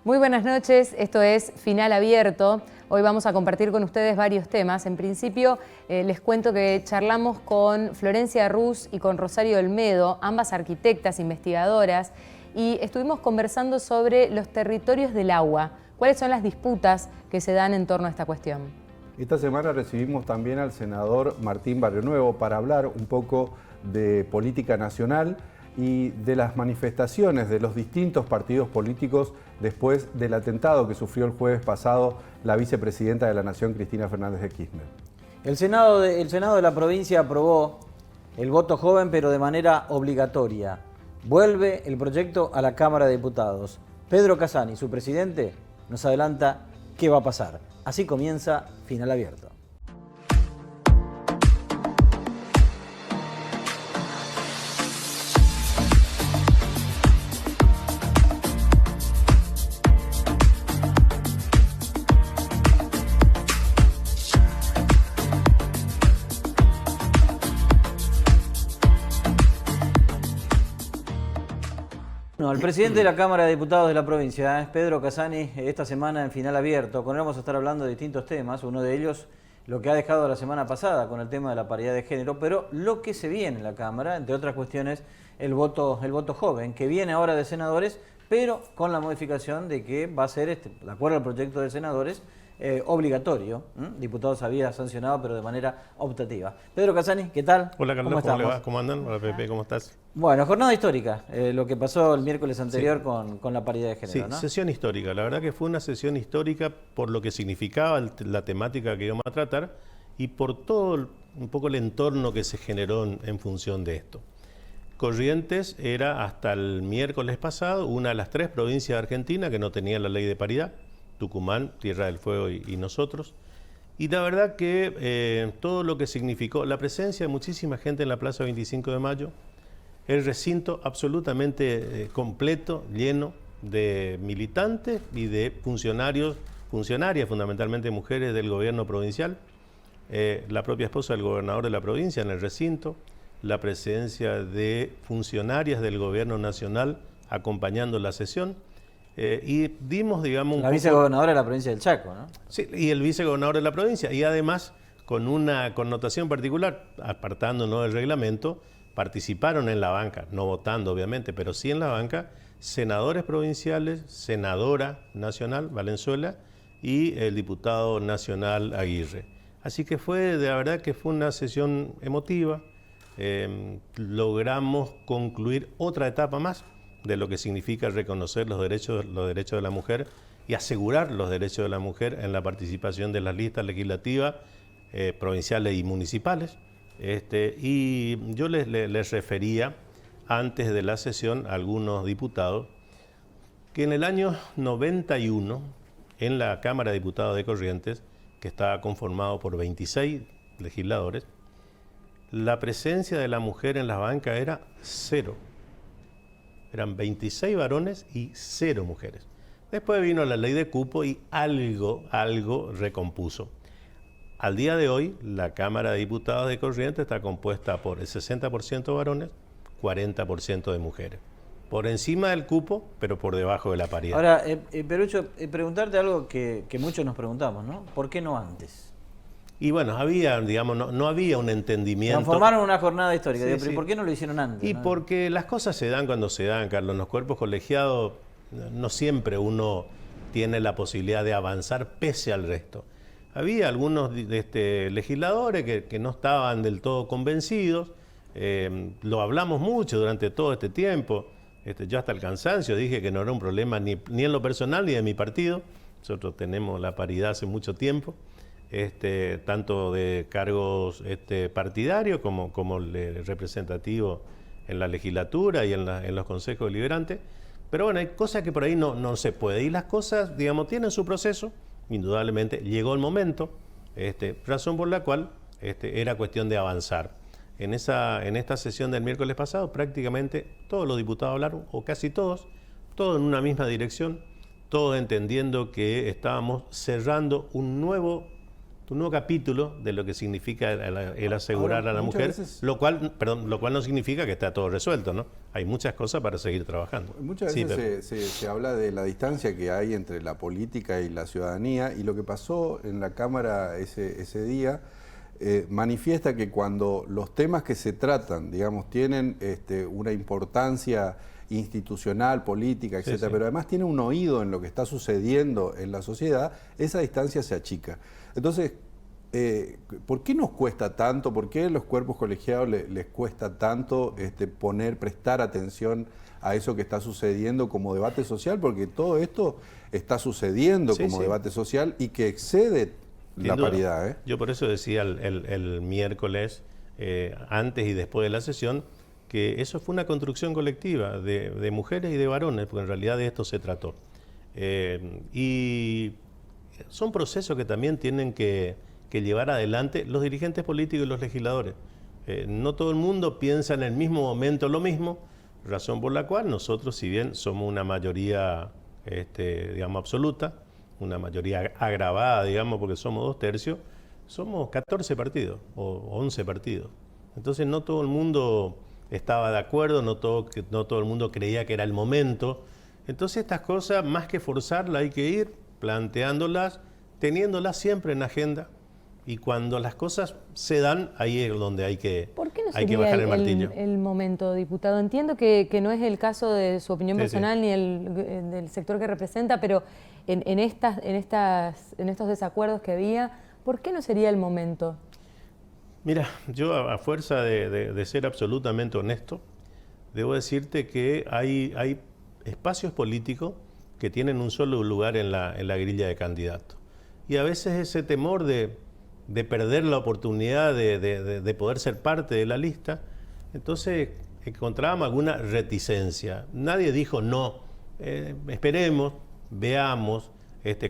Muy buenas noches, esto es Final Abierto. Hoy vamos a compartir con ustedes varios temas. En principio, les cuento que charlamos con Florencia Ruz y con Rosario Olmedo, ambas arquitectas, investigadoras, y estuvimos conversando sobre los territorios del agua. ¿Cuáles son las disputas que se dan en torno a esta cuestión? Esta semana recibimos también al senador Martín Barrionuevo para hablar un poco de política nacional y de las manifestaciones de los distintos partidos políticos después del atentado que sufrió el jueves pasado la vicepresidenta de la Nación, Cristina Fernández de Kirchner. El Senado de la provincia aprobó el voto joven, pero de manera obligatoria. Vuelve el proyecto a la Cámara de Diputados. Pedro Casani, su presidente, nos adelanta qué va a pasar. Así comienza Final Abierto. El presidente de la Cámara de Diputados de la provincia es Pedro Casani, esta semana en Final Abierto. Con él vamos a estar hablando de distintos temas, uno de ellos lo que ha dejado la semana pasada con el tema de la paridad de género, pero lo que se viene en la Cámara, entre otras cuestiones, el voto joven, que viene ahora de senadores, pero con la modificación de que va a ser, de acuerdo al proyecto de senadores, obligatorio. Diputados había sancionado, pero de manera optativa. Pedro Casani, ¿qué tal? Hola Carlos, ¿cómo le va? ¿Cómo andan? Hola Pepe, ¿cómo estás? Bueno, jornada histórica, lo que pasó el miércoles anterior con la paridad de género, Sí, ¿no? sesión histórica. La verdad que fue una sesión histórica por lo que significaba la temática que íbamos a tratar y por todo un poco el entorno que se generó en función de esto. Corrientes era hasta el miércoles pasado una de las 3 provincias de Argentina que no tenía la ley de paridad. Tucumán, Tierra del Fuego y nosotros. Y la verdad que todo lo que significó la presencia de muchísima gente en la Plaza 25 de Mayo, el recinto absolutamente completo, lleno de militantes y de funcionarias, fundamentalmente mujeres del gobierno provincial, la propia esposa del gobernador de la provincia en el recinto, la presencia de funcionarias del gobierno nacional acompañando la sesión. Y dimos, digamos, la vicegobernadora de la provincia del Chaco, ¿no? Sí, y el vicegobernador de la provincia, y además con una connotación particular, apartándonos del reglamento, participaron en la banca, no votando obviamente, pero sí en la banca, senadores provinciales, senadora nacional, Valenzuela, y el diputado nacional Aguirre. Así que la verdad que fue una sesión emotiva, logramos concluir otra etapa más de lo que significa reconocer los derechos de la mujer y asegurar los derechos de la mujer en la participación de las listas legislativas provinciales y municipales. Y yo les refería antes de la sesión a algunos diputados que en el año 91, en la Cámara de Diputados de Corrientes, que estaba conformado por 26 legisladores, la presencia de la mujer en las bancas era 0. Eran 26 varones y 0 mujeres. Después vino la ley de cupo y algo recompuso. Al día de hoy, la Cámara de Diputados de Corrientes está compuesta por el 60% varones, 40% de mujeres. Por encima del cupo, pero por debajo de la paridad. Ahora, Perucho, preguntarte algo que muchos nos preguntamos, ¿no? ¿Por qué no antes? Y bueno, había, digamos, no había un entendimiento. Transformaron una jornada histórica. Sí, ¿Pero sí. por qué no lo hicieron antes? Y ¿no? porque las cosas se dan cuando se dan, Carlos. En los cuerpos colegiados no siempre uno tiene la posibilidad de avanzar pese al resto. Había algunos legisladores que no estaban del todo convencidos. Lo hablamos mucho durante todo este tiempo. Yo hasta el cansancio dije que no era un problema ni en lo personal ni de mi partido. Nosotros tenemos la paridad hace mucho tiempo. Tanto de cargos partidarios como representativos en la legislatura y en los consejos deliberantes. Pero bueno, hay cosas que por ahí no se puede. Y las cosas, digamos, tienen su proceso. Indudablemente llegó el momento, razón por la cual era cuestión de avanzar. En esta sesión del miércoles pasado, prácticamente todos los diputados hablaron, o casi todos en una misma dirección, todos entendiendo que estábamos cerrando un nuevo un nuevo capítulo de lo que significa el asegurar Ahora, a la muchas mujer, veces- lo cual no significa que está todo resuelto, ¿no? Hay muchas cosas para seguir trabajando. Muchas Sí, veces Pepe. se habla de la distancia que hay entre la política y la ciudadanía, y lo que pasó en la Cámara ese día manifiesta que cuando los temas que se tratan, digamos, tienen una importancia institucional, política, etcétera, Sí, sí. pero además tiene un oído en lo que está sucediendo en la sociedad, esa distancia se achica. Entonces, ¿por qué nos cuesta tanto? ¿Por qué a los cuerpos colegiados les cuesta tanto prestar atención a eso que está sucediendo como debate social? Porque todo esto está sucediendo Sí, como sí. debate social y que excede Sin la duda. paridad, ¿eh? Yo por eso decía el miércoles, antes y después de la sesión, que eso fue una construcción colectiva de mujeres y de varones, porque en realidad de esto se trató. Y son procesos que también tienen que llevar adelante los dirigentes políticos y los legisladores. No todo el mundo piensa en el mismo momento lo mismo, razón por la cual nosotros, si bien somos una mayoría, digamos, absoluta, una mayoría agravada, digamos, porque somos 2/3, somos 14 partidos o 11 partidos. Entonces no todo el mundo estaba de acuerdo, no todo el mundo creía que era el momento. Entonces estas cosas, más que forzarlas, hay que ir planteándolas, teniéndolas siempre en agenda. Y cuando las cosas se dan, ahí es donde hay que bajar el martillo. El momento, diputado? Entiendo que no es el caso de su opinión personal ni del sector que representa, pero en estos desacuerdos que había, ¿por qué no sería el momento? Mira, yo a fuerza de ser absolutamente honesto, debo decirte que hay espacios políticos que tienen un solo lugar en la grilla de candidatos. Y a veces ese temor de perder la oportunidad de poder ser parte de la lista, entonces encontrábamos alguna reticencia. Nadie dijo no, esperemos, veamos.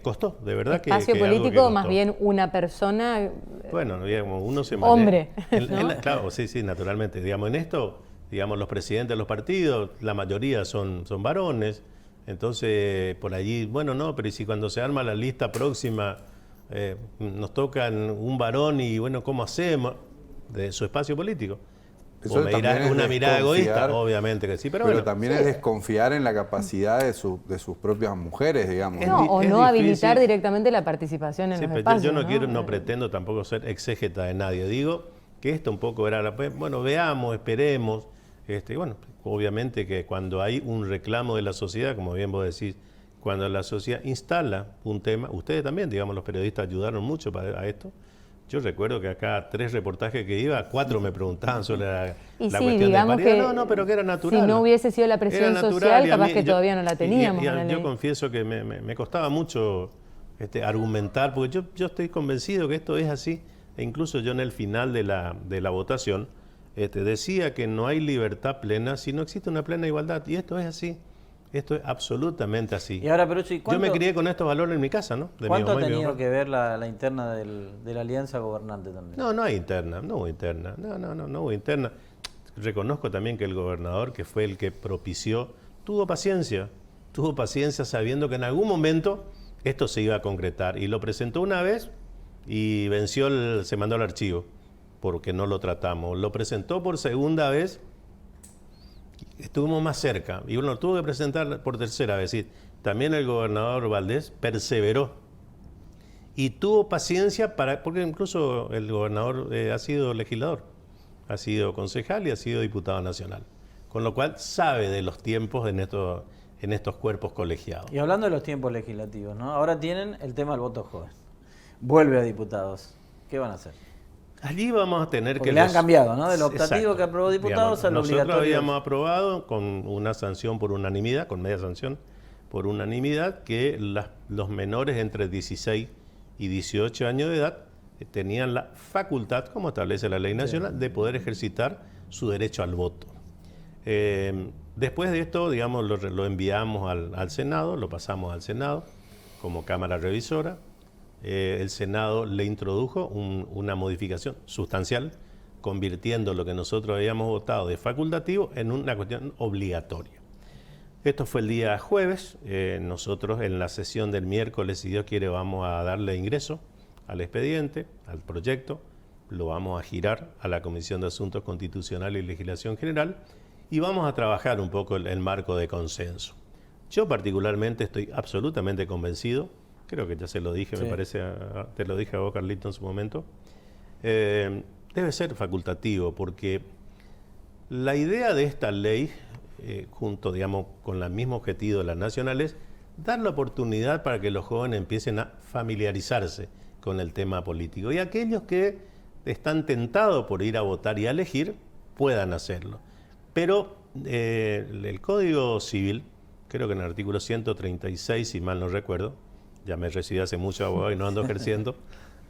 Costó, de verdad que Espacio político, más bien una persona. Bueno, digamos, uno se hombre, ¿no? Claro, sí, naturalmente. Digamos, en esto, digamos, los presidentes de los partidos, la mayoría son varones. Entonces, por allí, bueno, no, pero ¿y si cuando se arma la lista próxima nos tocan un varón y, bueno, ¿cómo hacemos? De su espacio político. Eso O me dirás también es una mirada egoísta, desconfiar, obviamente que sí, pero pero bueno. también es desconfiar en la capacidad de sus propias mujeres, digamos. No, o es no habilitar difícil. directamente la participación en Sí, los pero espacios. yo no pretendo tampoco ser exégeta de nadie. Digo que esto un poco era, bueno, veamos, esperemos. Bueno, obviamente que cuando hay un reclamo de la sociedad, como bien vos decís, cuando la sociedad instala un tema, ustedes también, digamos, los periodistas ayudaron mucho a esto. Yo recuerdo que acá 3 reportajes que iba, 4 me preguntaban sobre la cuestión de paridad. No, pero que era natural. Si no hubiese sido la presión social, capaz que todavía no la teníamos. Yo confieso que me costaba mucho argumentar, porque yo estoy convencido que esto es así. E incluso yo en el final de la votación decía que no hay libertad plena si no existe una plena igualdad. Y esto es así. Esto es absolutamente así. Y ahora, Perucci, yo me crié con estos valores en mi casa, ¿no? De ¿Cuánto mi ha mamá y mi tenido papá. que ver la interna de la alianza gobernante también? No hay interna, no hubo interna. No hubo interna. Reconozco también que el gobernador, que fue el que propició, tuvo paciencia sabiendo que en algún momento esto se iba a concretar. Y lo presentó una vez y se mandó al archivo, porque no lo tratamos. Lo presentó por segunda vez, estuvimos más cerca, y bueno, lo tuvo que presentar por tercera vez. Y también el gobernador Valdés perseveró y tuvo paciencia porque incluso el gobernador ha sido legislador, ha sido concejal y ha sido diputado nacional, con lo cual sabe de los tiempos en estos cuerpos colegiados. Y hablando de los tiempos legislativos, ¿no? Ahora tienen el tema del voto joven. Vuelve a diputados. ¿Qué van a hacer? Allí vamos a tener Porque que... le han cambiado, ¿no? Del optativo Exacto. que aprobó diputados al Nosotros obligatorio. habíamos aprobado con una sanción por unanimidad, con media sanción por unanimidad, que los menores entre 16 y 18 años de edad tenían la facultad, como establece la ley nacional, de poder ejercitar su derecho al voto. Después de esto, digamos, lo enviamos al Senado, lo pasamos al Senado como Cámara Revisora. El Senado le introdujo una modificación sustancial, convirtiendo lo que nosotros habíamos votado de facultativo en una cuestión obligatoria. Esto fue el día jueves. Nosotros en la sesión del miércoles, si Dios quiere, vamos a darle ingreso al expediente, al proyecto, lo vamos a girar a la Comisión de Asuntos Constitucionales y Legislación General y vamos a trabajar un poco el marco de consenso. Yo particularmente estoy absolutamente convencido, creo que ya se lo dije, sí. Me parece, te lo dije a vos, Carlito, en su momento, debe ser facultativo, porque la idea de esta ley, junto, digamos, con el mismo objetivo de las nacionales, dar la oportunidad para que los jóvenes empiecen a familiarizarse con el tema político y aquellos que están tentados por ir a votar y a elegir puedan hacerlo. Pero el Código Civil, creo que en el artículo 136, si mal no recuerdo, ya me recibí hace mucho abogado y no ando ejerciendo,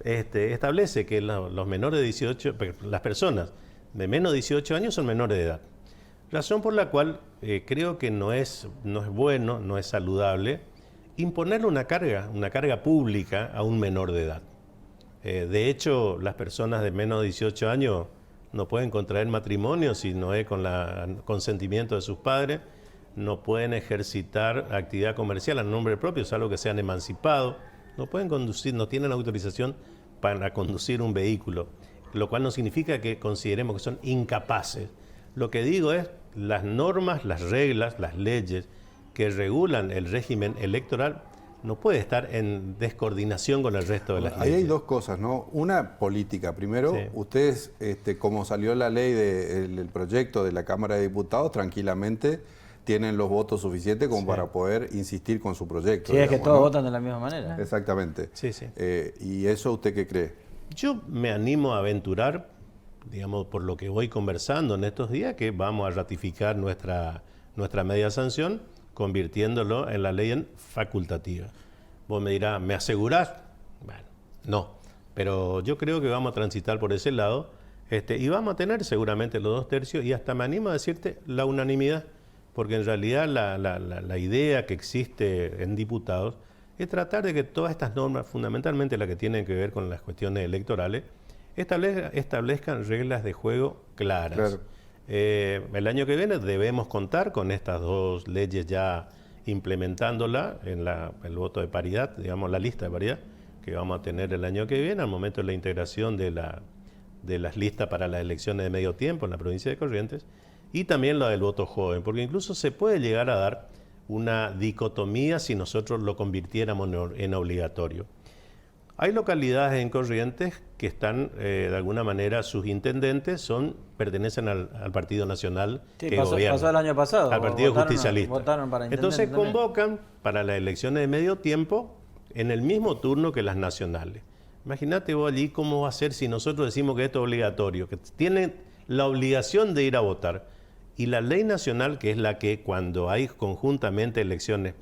establece que los menores de 18, las personas de menos de 18 años son menores de edad. Razón por la cual creo que no es bueno, no es saludable imponerle una carga pública a un menor de edad. De hecho, las personas de menos de 18 años no pueden contraer matrimonio si no es con el consentimiento de sus padres, no pueden ejercitar actividad comercial a nombre propio, salvo que sean emancipados, no pueden conducir, no tienen autorización para conducir un vehículo, lo cual no significa que consideremos que son incapaces. Lo que digo es, las normas, las reglas, las leyes que regulan el régimen electoral no puede estar en descoordinación con el resto de las leyes. Ahí hay dos cosas, ¿no? Una política. Primero, sí. Ustedes, como salió la ley del proyecto de la Cámara de Diputados, tranquilamente tienen los votos suficientes como para poder insistir con su proyecto. Sí, digamos, es que todos votan de la misma manera. Exactamente. Sí, sí. ¿Y eso usted qué cree? Yo me animo a aventurar, digamos, por lo que voy conversando en estos días, que vamos a ratificar nuestra media sanción, convirtiéndolo en la ley en facultativa. Vos me dirás, ¿me asegurás? Bueno, no, pero yo creo que vamos a transitar por ese lado y vamos a tener seguramente los 2/3 y hasta me animo a decirte la unanimidad, porque en realidad la idea que existe en diputados es tratar de que todas estas normas, fundamentalmente las que tienen que ver con las cuestiones electorales, establezcan reglas de juego claras. Claro. El año que viene debemos contar con estas dos leyes ya implementándola en el voto de paridad, digamos la lista de paridad que vamos a tener el año que viene al momento de la integración de las listas para las elecciones de medio tiempo en la provincia de Corrientes, y también la del voto joven, porque incluso se puede llegar a dar una dicotomía si nosotros lo convirtiéramos en obligatorio. Hay localidades en Corrientes que están, de alguna manera, sus intendentes pertenecen al Partido Nacional que gobierna. Pasó el año pasado. Al Partido Justicialista. Votaron para Entonces convocan para las elecciones de medio tiempo en el mismo turno que las nacionales. Imagínate vos allí cómo va a ser si nosotros decimos que esto es obligatorio, que tienen la obligación de ir a votar. Y la ley nacional, que es la que cuando hay conjuntamente elecciones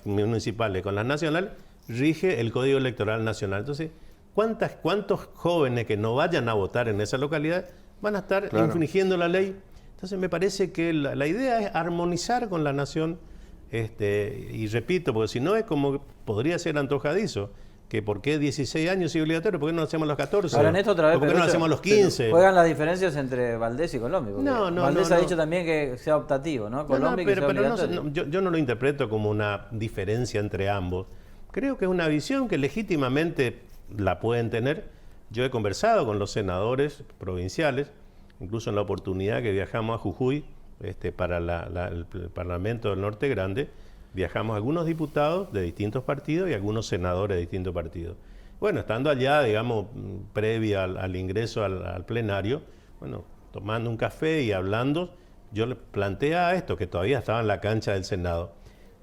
municipales con las nacionales, rige el Código Electoral Nacional. Entonces, ¿cuántos jóvenes que no vayan a votar en esa localidad van a estar infringiendo la ley? Entonces, me parece que la idea es armonizar con la nación, y repito, porque si no es como podría ser antojadizo, que por qué 16 años es obligatorio, ¿por qué no lo hacemos a los 14? Ahora, en esto otra vez, ¿por qué no lo hacemos a los 15? Juegan las diferencias entre Valdés y Colombia. Valdés ha dicho también que sea optativo, ¿no? Colombia que sea obligatorio. Yo no lo interpreto como una diferencia entre ambos. Creo que es una visión que legítimamente la pueden tener. Yo he conversado con los senadores provinciales, incluso en la oportunidad que viajamos a Jujuy para el Parlamento del Norte Grande, viajamos algunos diputados de distintos partidos y algunos senadores de distintos partidos. Bueno, estando allá, digamos, previa al ingreso al plenario, bueno, tomando un café y hablando, yo le planteaba esto, que todavía estaba en la cancha del Senado.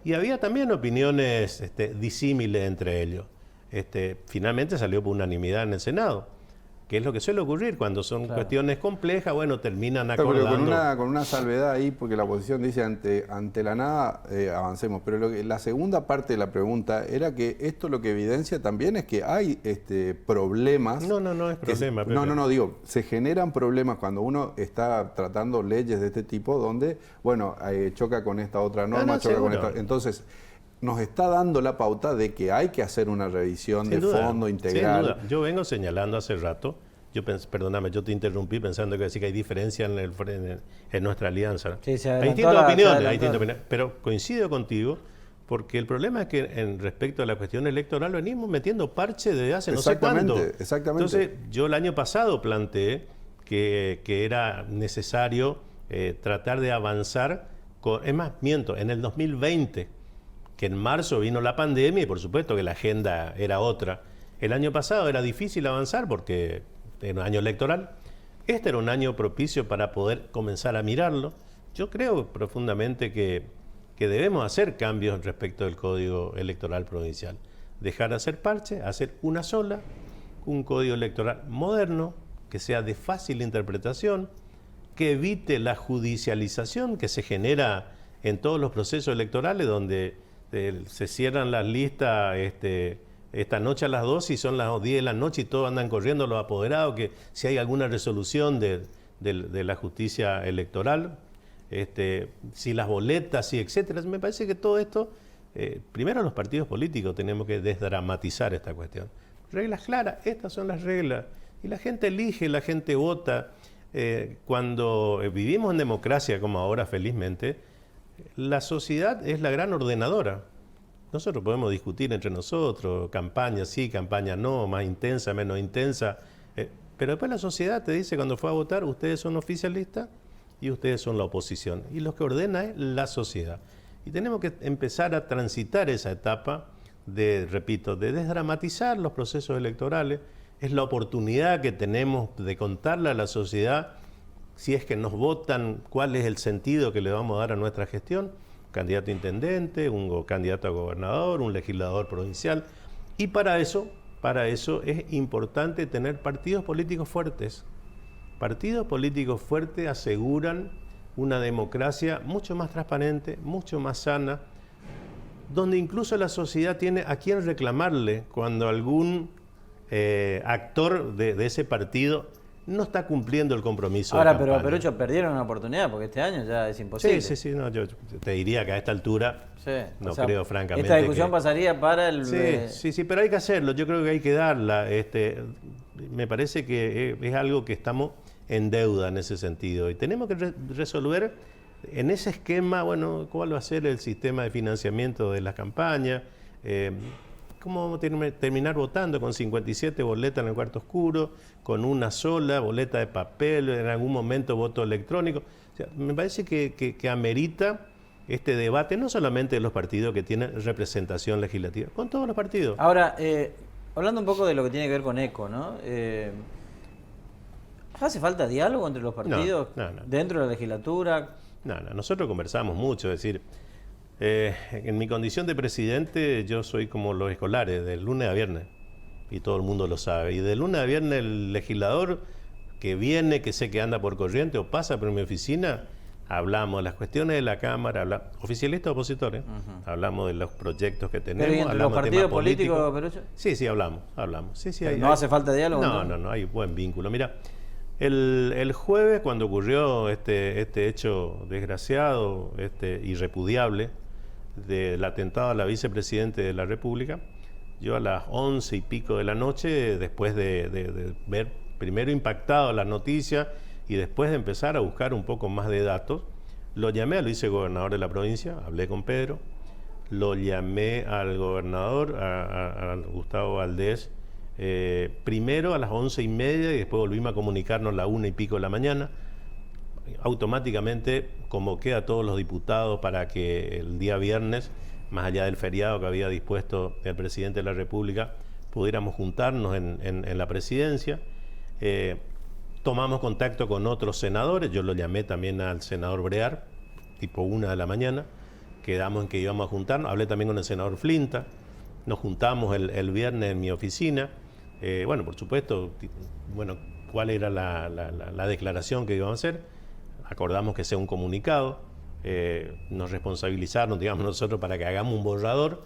Y había también opiniones disímiles entre ellos. Finalmente salió por unanimidad en el Senado, que es lo que suele ocurrir cuando son cuestiones complejas, bueno, terminan acordando. Pero con una salvedad ahí, porque la oposición dice ante la nada avancemos, pero la segunda parte de la pregunta era que esto lo que evidencia también es que hay problemas. No es problema. Digo, se generan problemas cuando uno está tratando leyes de este tipo donde, bueno, choca con esta otra norma, choca con esta. Entonces, nos está dando la pauta de que hay que hacer una revisión de fondo integral. Sin duda. Yo vengo señalando hace rato, perdóname, yo te interrumpí pensando que sí que hay diferencia en nuestra alianza. Sí, hay distintas opiniones, pero coincido contigo Porque el problema es que respecto a la cuestión electoral venimos metiendo parche desde hace no sé cuándo. Exactamente. Entonces yo el año pasado planteé que era necesario tratar de avanzar, es más, miento, en el 2020, que en marzo vino la pandemia y por supuesto que la agenda era otra. El año pasado era difícil avanzar porque era un año electoral. Este era un año propicio para poder comenzar a mirarlo. Yo creo profundamente que debemos hacer cambios respecto del Código Electoral Provincial. Dejar de hacer parche, hacer una sola, un Código Electoral moderno, que sea de fácil interpretación, que evite la judicialización que se genera en todos los procesos electorales, donde se cierran las listas esta noche a las 12 y son las 10 de la noche y todos andan corriendo los apoderados, que si hay alguna resolución de la justicia electoral, si las boletas, si etcétera. Me parece que todo esto, primero los partidos políticos tenemos que desdramatizar esta cuestión. Reglas claras, estas son las reglas. Y la gente elige, la gente vota. Cuando vivimos en democracia como ahora, felizmente, la sociedad es la gran ordenadora. Nosotros podemos discutir entre nosotros, campaña sí, campaña no, más intensa, menos intensa, pero después la sociedad te dice cuando fue a votar, ustedes son oficialistas y ustedes son la oposición. Y lo que ordena es la sociedad. Y tenemos que empezar a transitar esa etapa repito, de desdramatizar los procesos electorales. Es la oportunidad que tenemos de contarle a la sociedad, si es que nos votan, cuál es el sentido que le vamos a dar a nuestra gestión. Candidato a intendente, un candidato a gobernador, un legislador provincial. Y para eso es importante tener partidos políticos fuertes. Partidos políticos fuertes aseguran una democracia mucho más transparente, mucho más sana, donde incluso la sociedad tiene a quién reclamarle cuando algún actor de ese partido no está cumpliendo el compromiso. Ahora, de campaña. pero ellos perdieron una oportunidad porque este año ya es imposible. Sí, no, yo te diría que a esta altura no creo francamente. Esta discusión pasaría para el... Sí, pero hay que hacerlo, yo creo que hay que darla. Me parece que es algo que estamos en deuda en ese sentido y tenemos que resolver en ese esquema, bueno, cuál va a ser el sistema de financiamiento de las campañas, cómo vamos a terminar votando con 57 boletas en el cuarto oscuro, con una sola boleta de papel, en algún momento voto electrónico. O sea, me parece que amerita este debate, no solamente de los partidos que tienen representación legislativa, con todos los partidos. Ahora, hablando un poco de lo que tiene que ver con ECO, ¿no? ¿Hace falta diálogo entre los partidos No. dentro de la legislatura? No, nosotros conversamos mucho, es decir, en mi condición de presidente yo soy como los escolares, de lunes a viernes, y todo el mundo lo sabe. Y de lunes a viernes el legislador que viene, que sé que anda por corriente o pasa por mi oficina, hablamos de las cuestiones de la Cámara, oficialistas o opositores, hablamos de los proyectos que tenemos, ¿Pero y entre los partidos políticos? Sí, hablamos. Sí, ¿No hace falta diálogo? No, hay buen vínculo. Mira, el jueves, cuando ocurrió este hecho desgraciado, irrepudiable, del atentado a la vicepresidenta de la República, yo a las 11 y pico de la noche, después de ver primero impactado la noticia y después de empezar a buscar un poco más de datos, lo llamé al vicegobernador de la provincia, hablé con Pedro, lo llamé al gobernador, a Gustavo Valdés, primero a las 11:30 y después volvimos a comunicarnos a las 1 y pico de la mañana. Automáticamente convoqué a todos los diputados para que el día viernes, más allá del feriado que había dispuesto el presidente de la República, pudiéramos juntarnos en la presidencia. Tomamos contacto con otros senadores, yo lo llamé también al senador Brear, tipo 1 de la mañana, quedamos en que íbamos a juntarnos, hablé también con el senador Flinta, nos juntamos el viernes en mi oficina. Bueno, por supuesto, cuál era la declaración que íbamos a hacer. Acordamos que sea un comunicado, nos responsabilizaron, digamos, nosotros para que hagamos un borrador.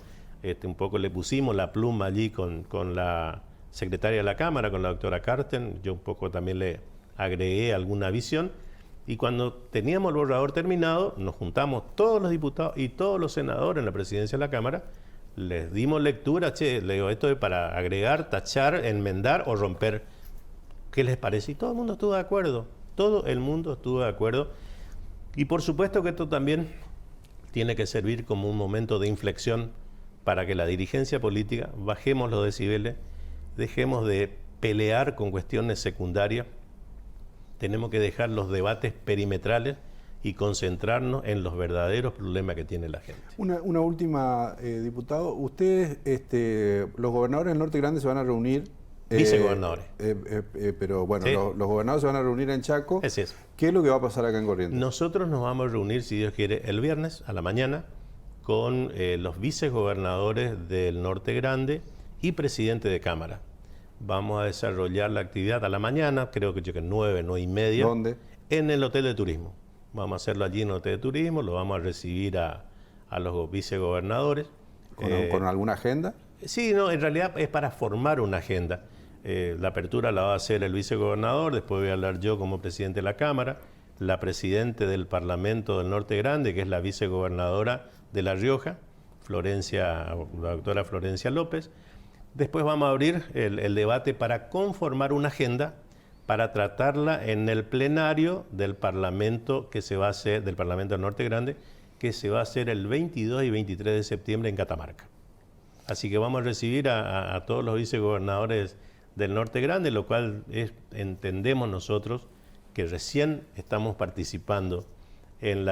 Un poco le pusimos la pluma allí con la secretaria de la Cámara, con la doctora Carten, yo un poco también le agregué alguna visión. Y cuando teníamos el borrador terminado, nos juntamos todos los diputados y todos los senadores en la presidencia de la Cámara, les dimos lectura, le digo, esto es para agregar, tachar, enmendar o romper. ¿Qué les parece? Y todo el mundo estuvo de acuerdo. Todo el mundo estuvo de acuerdo. Y por supuesto que esto también tiene que servir como un momento de inflexión para que la dirigencia política bajemos los decibeles, dejemos de pelear con cuestiones secundarias, tenemos que dejar los debates perimetrales y concentrarnos en los verdaderos problemas que tiene la gente. Una última, diputado. Ustedes, los gobernadores del Norte Grande se van a reunir. Vicegobernadores. Pero bueno, Sí. los gobernadores se van a reunir en Chaco. Así es. ¿Qué es lo que va a pasar acá en Corrientes? Nosotros nos vamos a reunir, si Dios quiere, el viernes a la mañana con los vicegobernadores del Norte Grande y presidente de Cámara. Vamos a desarrollar la actividad a la mañana, creo que 9:30. ¿Dónde? En el Hotel de Turismo. Vamos a hacerlo allí en el Hotel de Turismo, lo vamos a recibir a los vicegobernadores. ¿Con alguna agenda? Sí, no, en realidad es para formar una agenda. La apertura la va a hacer el vicegobernador, después voy a hablar yo como presidente de la Cámara, la presidente del Parlamento del Norte Grande, que es la vicegobernadora de La Rioja, la doctora Florencia López. Después vamos a abrir el debate para conformar una agenda para tratarla en el plenario del Parlamento que se va a hacer, del Parlamento del Norte Grande, que se va a hacer el 22 y 23 de septiembre en Catamarca. Así que vamos a recibir a todos los vicegobernadores del Norte Grande, lo cual entendemos nosotros que recién estamos participando en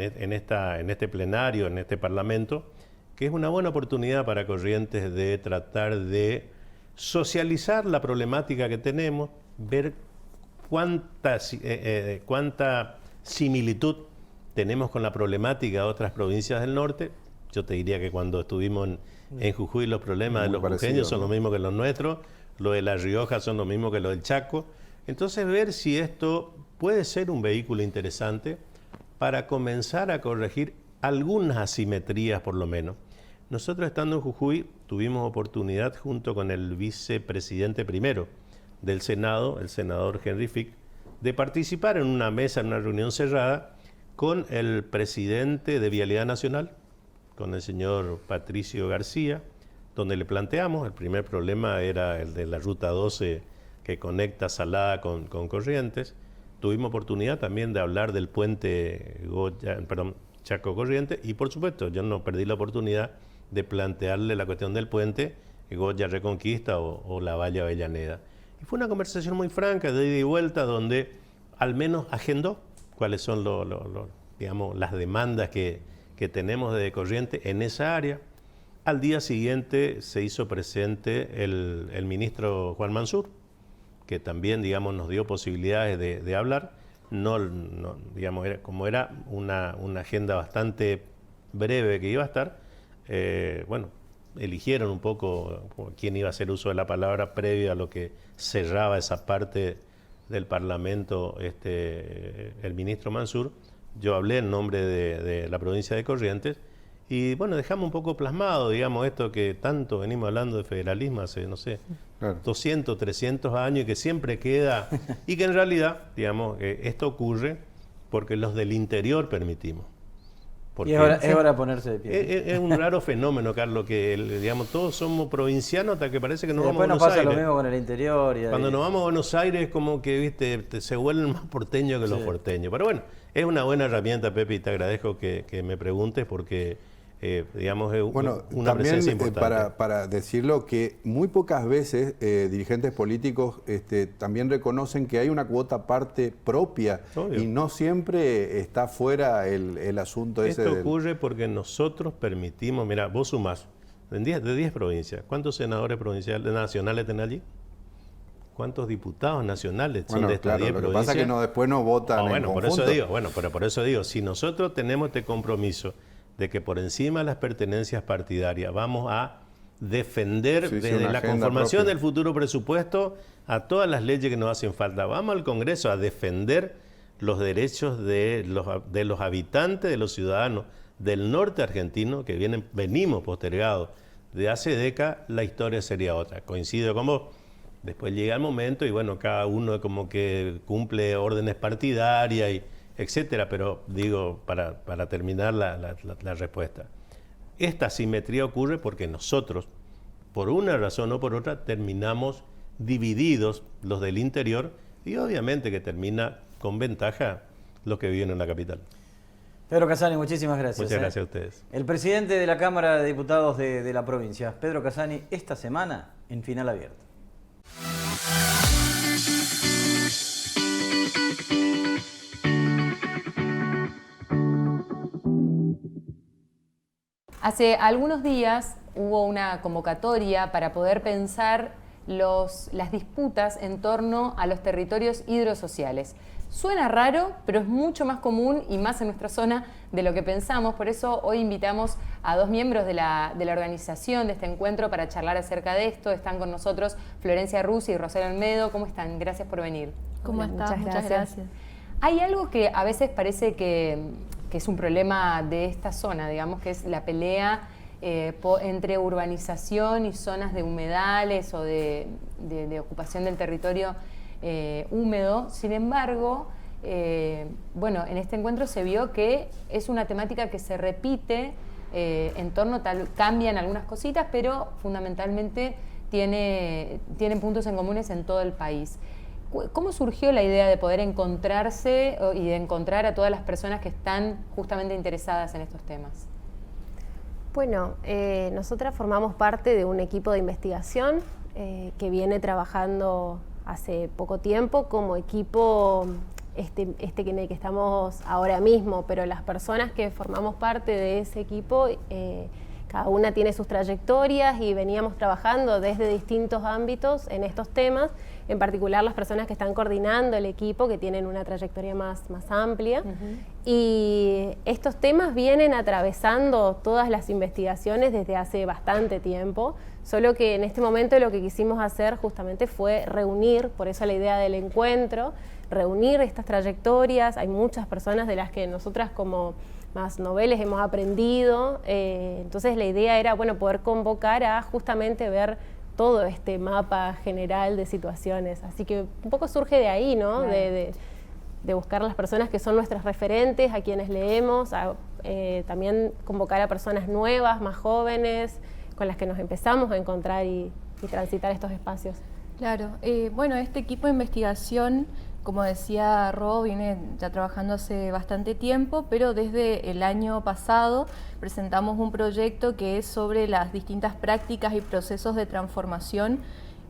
este plenario, en este Parlamento, que es una buena oportunidad para Corrientes de tratar de socializar la problemática que tenemos, ver cuánta similitud tenemos con la problemática de otras provincias del norte. Yo te diría que cuando estuvimos en Jujuy, los problemas de los jujeños son los mismos que los nuestros, los de La Rioja son los mismos que los del Chaco. Entonces, ver si esto puede ser un vehículo interesante para comenzar a corregir algunas asimetrías, por lo menos. Nosotros, estando en Jujuy, tuvimos oportunidad, junto con el vicepresidente primero del Senado, el senador Henry Fick, de participar en una mesa, en una reunión cerrada, con el presidente de Vialidad Nacional, con el señor Patricio García, donde le planteamos, el primer problema era el de la Ruta 12 que conecta Salada con Corrientes. Tuvimos oportunidad también de hablar del puente Chaco-Corrientes y, por supuesto, yo no perdí la oportunidad de plantearle la cuestión del puente Goya-Reconquista o la Valle Avellaneda. Y fue una conversación muy franca, de ida y vuelta, donde al menos agendó cuáles son digamos, las demandas que tenemos de Corrientes en esa área. Al día siguiente se hizo presente el ministro Juan Mansur, que también, digamos, nos dio posibilidades de hablar. Digamos, como era una agenda bastante breve que iba a estar, eligieron un poco quién iba a hacer uso de la palabra previo a lo que cerraba esa parte del Parlamento, el ministro Mansur. Yo hablé en nombre de la provincia de Corrientes y, bueno, dejamos un poco plasmado, digamos, esto que tanto venimos hablando de federalismo hace, no sé, claro, 200, 300 años y que siempre queda, y que en realidad, digamos, esto ocurre porque los del interior permitimos. Y es hora de ponerse de pie. Es un raro fenómeno, Carlos, que digamos, todos somos provincianos hasta que parece que nos vamos a Buenos Aires. Después nos pasa lo mismo con el interior. Cuando nos vamos a Buenos Aires, como que, viste, se vuelven más porteños que los porteños. Pero bueno, es una buena herramienta, Pepe, y te agradezco que me preguntes porque, digamos, es una presencia importante. Para decirlo, que muy pocas veces dirigentes políticos también reconocen que hay una cuota aparte propia. Obvio. Y no siempre está fuera el asunto ese. Esto ocurre porque nosotros permitimos, mira, vos sumás, de 10 provincias, ¿cuántos senadores provinciales nacionales tenés allí? ¿Cuántos diputados nacionales son de estas 10 provincias? Lo que pasa es que después no votan en conjunto. Por eso digo, si nosotros tenemos este compromiso de que por encima de las pertenencias partidarias vamos a defender desde la conformación del futuro presupuesto a todas las leyes que nos hacen falta. Vamos al Congreso a defender los derechos de los habitantes, de los ciudadanos del norte argentino, que venimos postergados de hace décadas. La historia sería otra. Coincido con vos. Después llega el momento y, bueno, cada uno como que cumple órdenes partidarias y etcétera, pero digo, para terminar la respuesta, esta asimetría ocurre porque nosotros, por una razón o por otra, terminamos divididos los del interior y obviamente que termina con ventaja los que viven en la capital. Pedro Casani, muchísimas gracias. Muchas gracias a ustedes. El presidente de la Cámara de Diputados de la provincia, Pedro Casani, esta semana en Final Abierto. Hace algunos días hubo una convocatoria para poder pensar las disputas en torno a los territorios hidrosociales. Suena raro, pero es mucho más común y más en nuestra zona de lo que pensamos. Por eso hoy invitamos a dos miembros de la organización de este encuentro para charlar acerca de esto. Están con nosotros Florencia Rus y Rosario Almedo. ¿Cómo están? Gracias por venir. ¿Cómo estás? Muchas gracias. Hay algo que a veces parece que es un problema de esta zona, digamos, que es la pelea entre urbanización y zonas de humedales o de ocupación del territorio húmedo. Sin embargo, bueno, en este encuentro se vio que es una temática que se repite en torno cambian algunas cositas, pero fundamentalmente tienen puntos en comunes en todo el país. ¿Cómo surgió la idea de poder encontrarse y de encontrar a todas las personas que están justamente interesadas en estos temas? Bueno, nosotras formamos parte de un equipo de investigación que viene trabajando hace poco tiempo como equipo en el que estamos ahora mismo, pero las personas que formamos parte de ese equipo, cada una tiene sus trayectorias y veníamos trabajando desde distintos ámbitos en estos temas, en particular las personas que están coordinando el equipo, que tienen una trayectoria más amplia. Y estos temas vienen atravesando todas las investigaciones desde hace bastante tiempo, solo que en este momento lo que quisimos hacer justamente fue reunir, por eso la idea del encuentro, reunir estas trayectorias. Hay muchas personas de las que nosotras como más noveles hemos aprendido, entonces la idea era, bueno, poder convocar a justamente ver todo este mapa general de situaciones, así que un poco surge de ahí, ¿no? Claro. De buscar a las personas que son nuestros referentes, a quienes leemos, también convocar a personas nuevas, más jóvenes, con las que nos empezamos a encontrar y transitar estos espacios. Claro, bueno, este equipo de investigación, como decía Ro, viene ya trabajando hace bastante tiempo, pero desde el año pasado presentamos un proyecto que es sobre las distintas prácticas y procesos de transformación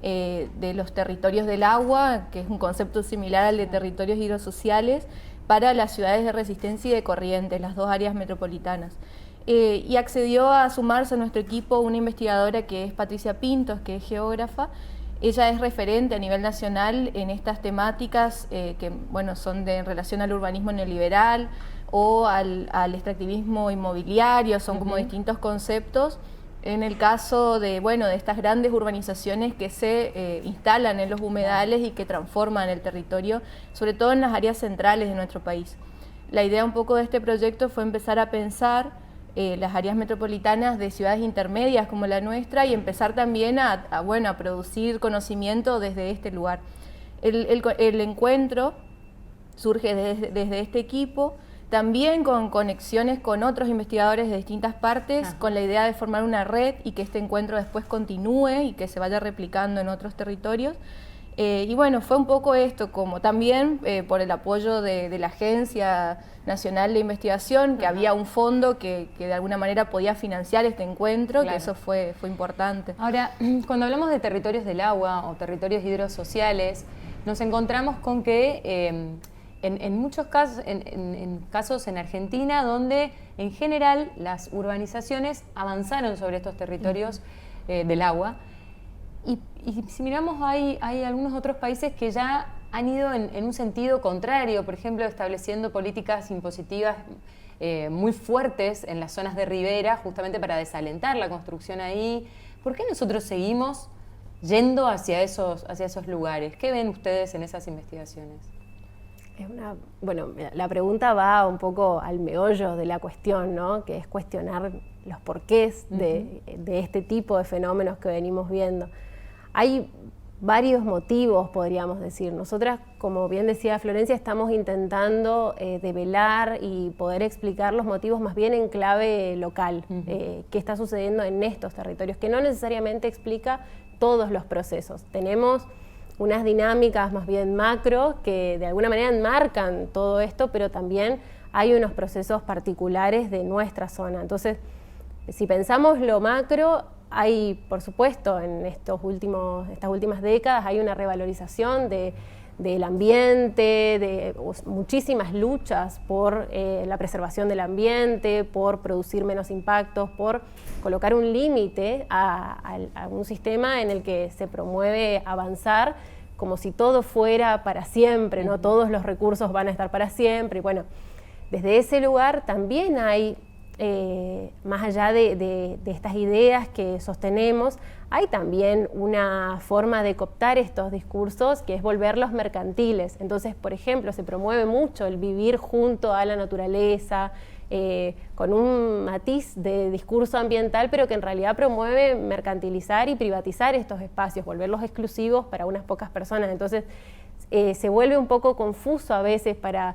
de los territorios del agua, que es un concepto similar al de territorios hidrosociales, para las ciudades de Resistencia y de Corrientes, las dos áreas metropolitanas. Y accedió a sumarse a nuestro equipo una investigadora que es Patricia Pintos, que es geógrafa. Ella es referente a nivel nacional en estas temáticas que bueno, son en relación al urbanismo neoliberal o al extractivismo inmobiliario, son como distintos conceptos. En el caso de, bueno, de estas grandes urbanizaciones que se instalan en los humedales y que transforman el territorio, sobre todo en las áreas centrales de nuestro país. La idea un poco de este proyecto fue empezar a pensar las áreas metropolitanas de ciudades intermedias como la nuestra y empezar también a producir conocimiento desde este lugar. El encuentro surge desde este equipo, también con conexiones con otros investigadores de distintas partes, con la idea de formar una red y que este encuentro después continúe y que se vaya replicando en otros territorios. Y bueno, fue un poco esto, como también por el apoyo de la Agencia Nacional de Investigación, que había un fondo que de alguna manera podía financiar este encuentro, claro, que eso fue importante. Ahora, cuando hablamos de territorios del agua o territorios hidrosociales, nos encontramos con que en muchos casos, en casos en Argentina, donde en general las urbanizaciones avanzaron sobre estos territorios del agua, y si miramos, hay algunos otros países que ya han ido en un sentido contrario, por ejemplo, estableciendo políticas impositivas muy fuertes en las zonas de ribera, justamente para desalentar la construcción ahí. ¿Por qué nosotros seguimos yendo hacia esos lugares? ¿Qué ven ustedes en esas investigaciones? Bueno, la pregunta va un poco al meollo de la cuestión, ¿no? Que es cuestionar los porqués de este tipo de fenómenos que venimos viendo. Hay varios motivos, podríamos decir. Nosotras, como bien decía Florencia, estamos intentando develar y poder explicar los motivos más bien en clave local, qué está sucediendo en estos territorios, que no necesariamente explica todos los procesos. Tenemos unas dinámicas más bien macro que de alguna manera enmarcan todo esto, pero también hay unos procesos particulares de nuestra zona. Entonces, si pensamos lo macro, hay, por supuesto, en estas últimas décadas hay una revalorización del ambiente, de muchísimas luchas por la preservación del ambiente, por producir menos impactos, por colocar un límite a un sistema en el que se promueve avanzar como si todo fuera para siempre, no todos los recursos van a estar para siempre. Y bueno, desde ese lugar también hay, más allá de estas ideas que sostenemos, hay también una forma de cooptar estos discursos que es volverlos mercantiles. Entonces, por ejemplo, se promueve mucho el vivir junto a la naturaleza, con un matiz de discurso ambiental, pero que en realidad promueve mercantilizar y privatizar estos espacios, volverlos exclusivos para unas pocas personas. Entonces, se vuelve un poco confuso a veces para...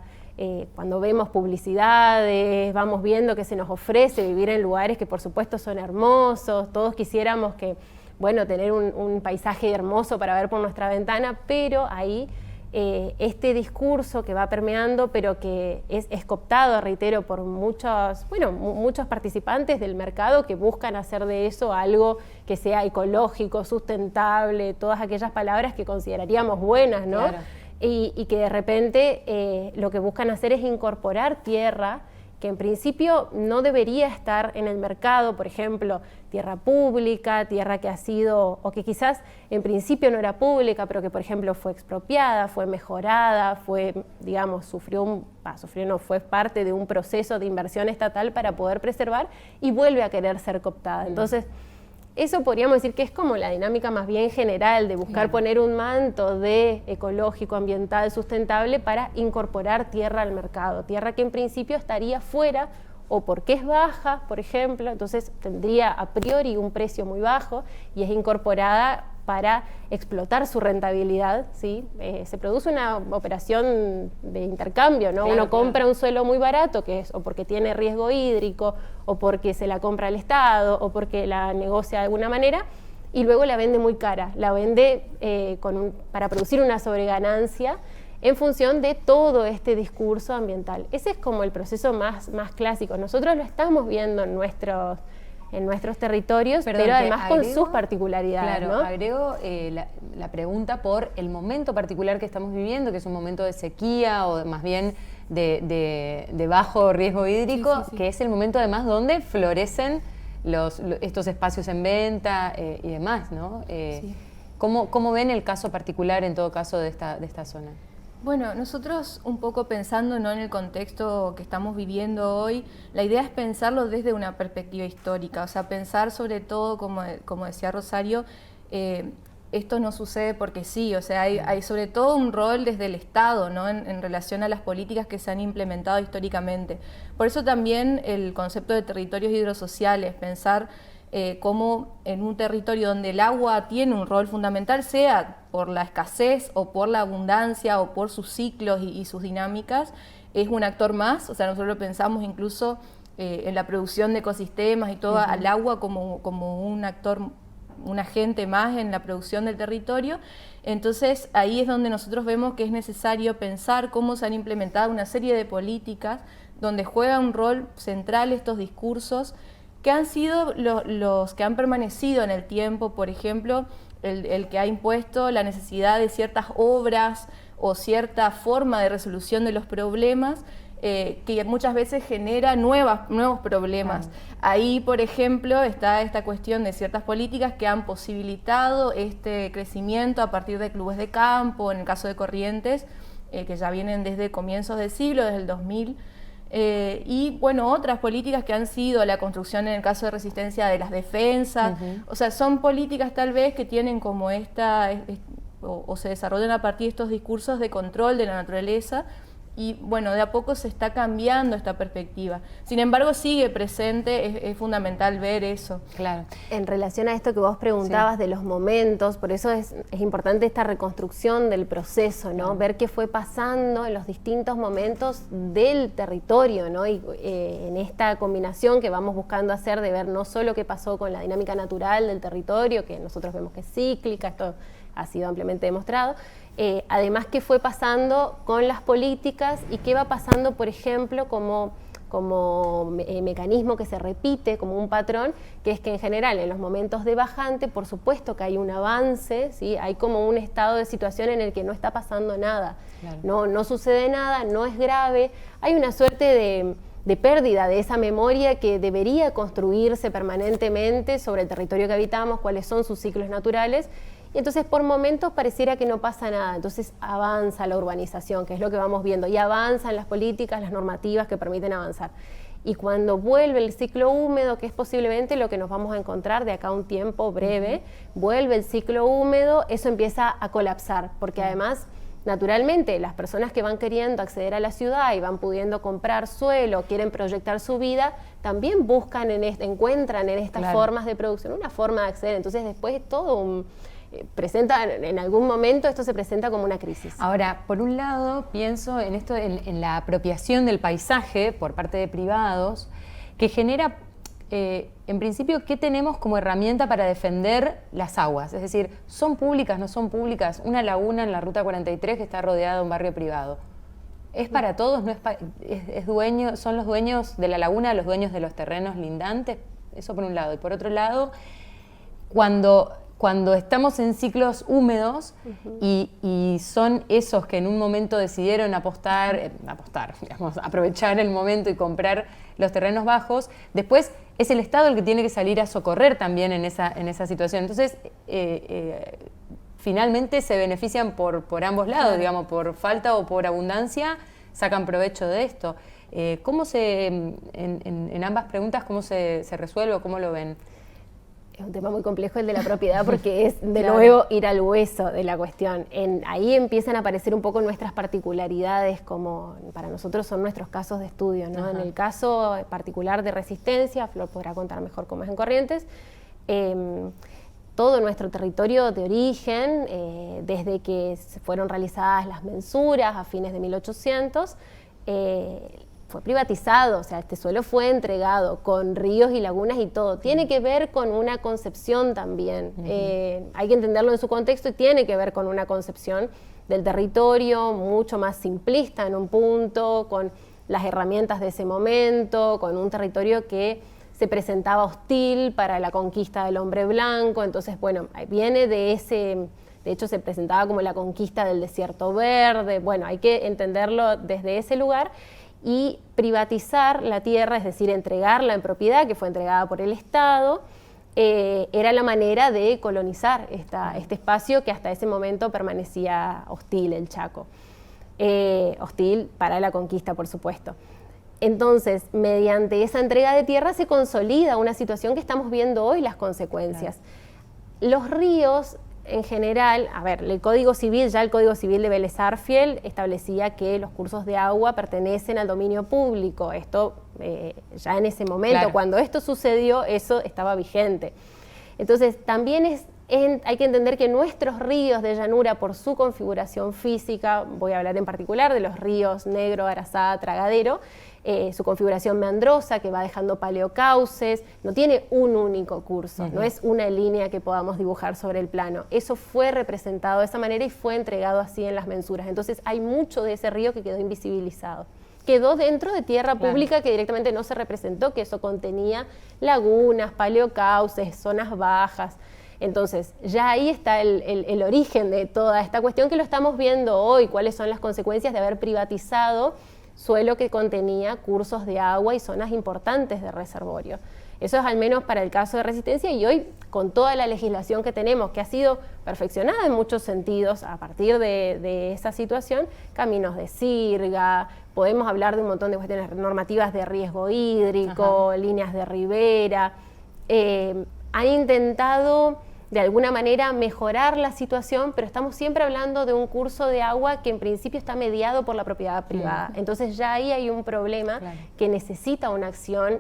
cuando vemos publicidades, vamos viendo que se nos ofrece vivir en lugares que por supuesto son hermosos, todos quisiéramos que, bueno, tener un paisaje hermoso para ver por nuestra ventana, pero ahí este discurso que va permeando, pero que es cooptado, reitero, por muchos participantes del mercado que buscan hacer de eso algo que sea ecológico, sustentable, todas aquellas palabras que consideraríamos buenas, ¿no? Claro. Y que de repente lo que buscan hacer es incorporar tierra que en principio no debería estar en el mercado, por ejemplo, tierra pública, tierra que ha sido, o que quizás en principio no era pública, pero que por ejemplo fue expropiada, fue mejorada, fue, digamos, fue parte de un proceso de inversión estatal para poder preservar y vuelve a querer ser cooptada. Entonces, eso podríamos decir que es como la dinámica más bien general de buscar poner un manto de ecológico, ambiental, sustentable para incorporar tierra al mercado. Tierra que en principio estaría fuera o porque es baja, por ejemplo, entonces tendría a priori un precio muy bajo y es incorporada para explotar su rentabilidad, ¿sí? Se produce una operación de intercambio, ¿no? Claro, uno compra un suelo muy barato, que es o porque tiene riesgo hídrico, o porque se la compra el Estado, o porque la negocia de alguna manera, y luego la vende muy cara, la vende para producir una sobreganancia en función de todo este discurso ambiental. Ese es como el proceso más clásico. Nosotros lo estamos viendo en nuestros territorios, pero además con sus particularidades. Claro, ¿no? agrego la pregunta por el momento particular que estamos viviendo, que es un momento de sequía o más bien de bajo riesgo hídrico, sí. Que es el momento además donde florecen estos espacios en venta y demás, ¿no? Sí. ¿Cómo ven el caso particular en todo caso de esta zona? Bueno, nosotros un poco pensando, ¿no?, en el contexto que estamos viviendo hoy, la idea es pensarlo desde una perspectiva histórica, o sea, pensar sobre todo, como decía Rosario, esto no sucede porque sí, o sea, hay sobre todo un rol desde el Estado, ¿no?, en relación a las políticas que se han implementado históricamente. Por eso también el concepto de territorios hidrosociales, pensar cómo en un territorio donde el agua tiene un rol fundamental, sea por la escasez o por la abundancia o por sus ciclos y sus dinámicas, es un actor más. O sea, nosotros lo pensamos incluso en la producción de ecosistemas y todo, al agua como un actor, un agente más en la producción del territorio. Entonces ahí es donde nosotros vemos que es necesario pensar cómo se han implementado una serie de políticas donde juega un rol central estos discursos que han sido los que han permanecido en el tiempo. Por ejemplo, el que ha impuesto la necesidad de ciertas obras o cierta forma de resolución de los problemas que muchas veces genera nuevos problemas. Ahí, por ejemplo, está esta cuestión de ciertas políticas que han posibilitado este crecimiento a partir de clubes de campo, en el caso de Corrientes, que ya vienen desde comienzos del siglo, desde el 2000, y bueno, otras políticas que han sido la construcción en el caso de resistencia de las defensas. O sea, son políticas tal vez que tienen como o se desarrollan a partir de estos discursos de control de la naturaleza. Y bueno, de a poco se está cambiando esta perspectiva. Sin embargo, sigue presente, es fundamental ver eso. Claro. En relación a esto que vos preguntabas de los momentos, por eso es importante esta reconstrucción del proceso, ¿no? Ver qué fue pasando en los distintos momentos del territorio, ¿no? Y en esta combinación que vamos buscando hacer de ver no solo qué pasó con la dinámica natural del territorio, que nosotros vemos que es cíclica, esto ha sido ampliamente demostrado. Además, ¿qué fue pasando con las políticas y qué va pasando, por ejemplo, como mecanismo que se repite como un patrón, que es que en general en los momentos de bajante, por supuesto que hay un avance, ¿sí? Hay como un estado de situación en el que no está pasando nada, claro. No sucede nada, no es grave, hay una suerte de pérdida de esa memoria que debería construirse permanentemente sobre el territorio que habitamos, cuáles son sus ciclos naturales. Y entonces por momentos pareciera que no pasa nada, entonces avanza la urbanización, que es lo que vamos viendo, y avanzan las políticas, las normativas que permiten avanzar. Y cuando vuelve el ciclo húmedo, que es posiblemente lo que nos vamos a encontrar de acá a un tiempo breve, vuelve el ciclo húmedo, eso empieza a colapsar, porque además, naturalmente, las personas que van queriendo acceder a la ciudad y van pudiendo comprar suelo, quieren proyectar su vida, también buscan, encuentran en estas formas de producción una forma de acceder. Entonces después todo presenta, en algún momento esto se presenta como una crisis. Ahora, por un lado, pienso en esto, en la apropiación del paisaje por parte de privados, que genera, en principio, ¿qué tenemos como herramienta para defender las aguas? Es decir, ¿son públicas, no son públicas? Una laguna en la Ruta 43 que está rodeada de un barrio privado. ¿Es para todos? ¿No es dueño? ¿Son los dueños de la laguna los dueños de los terrenos lindantes? Eso por un lado. Y por otro lado, cuando estamos en ciclos húmedos y son esos que en un momento decidieron digamos, aprovechar el momento y comprar los terrenos bajos, después es el Estado el que tiene que salir a socorrer también en esa situación. Entonces, finalmente se benefician por ambos lados, claro. Digamos, por falta o por abundancia, sacan provecho de esto. ¿Cómo en ambas preguntas, cómo se resuelve o cómo lo ven? Es un tema muy complejo el de la propiedad porque es, de nuevo, ir al hueso de la cuestión. Ahí empiezan a aparecer un poco nuestras particularidades, como para nosotros son nuestros casos de estudio, ¿no? En el caso particular de Resistencia, Flor podrá contar mejor cómo es en Corrientes, todo nuestro territorio de origen, desde que se fueron realizadas las mensuras a fines de 1800, fue privatizado, o sea, este suelo fue entregado con ríos y lagunas y todo. Tiene que ver con una concepción también, hay que entenderlo en su contexto y tiene que ver con una concepción del territorio mucho más simplista en un punto, con las herramientas de ese momento, con un territorio que se presentaba hostil para la conquista del hombre blanco. Entonces, bueno, viene de ese... De hecho, se presentaba como la conquista del desierto verde. Bueno, hay que entenderlo desde ese lugar. Y privatizar la tierra, es decir, entregarla en propiedad, que fue entregada por el Estado, era la manera de colonizar este espacio que hasta ese momento permanecía hostil, el Chaco. Hostil para la conquista, por supuesto. Entonces, mediante esa entrega de tierra se consolida una situación que estamos viendo hoy, las consecuencias. Claro. Los ríos, en general, a ver, el Código Civil de Vélez Sarsfield establecía que los cursos de agua pertenecen al dominio público. Esto, ya en ese momento, claro. Cuando esto sucedió, eso estaba vigente. Entonces, también hay que entender que nuestros ríos de llanura, por su configuración física, voy a hablar en particular de los ríos Negro, Arazá, Tragadero, su configuración meandrosa que va dejando paleocauces, no tiene un único curso, no es una línea que podamos dibujar sobre el plano. Eso fue representado de esa manera y fue entregado así en las mensuras. Entonces hay mucho de ese río que quedó invisibilizado. Quedó dentro de tierra pública que directamente no se representó, que eso contenía lagunas, paleocauces, zonas bajas. Entonces, ya ahí está el origen de toda esta cuestión que lo estamos viendo hoy, cuáles son las consecuencias de haber privatizado suelo que contenía cursos de agua y zonas importantes de reservorio. Eso es al menos para el caso de Resistencia, y hoy, con toda la legislación que tenemos, que ha sido perfeccionada en muchos sentidos a partir de esa situación, caminos de sirga, podemos hablar de un montón de cuestiones normativas de riesgo hídrico, líneas de ribera, han intentado de alguna manera mejorar la situación, pero estamos siempre hablando de un curso de agua que en principio está mediado por la propiedad privada. Entonces ya ahí hay un problema que necesita una acción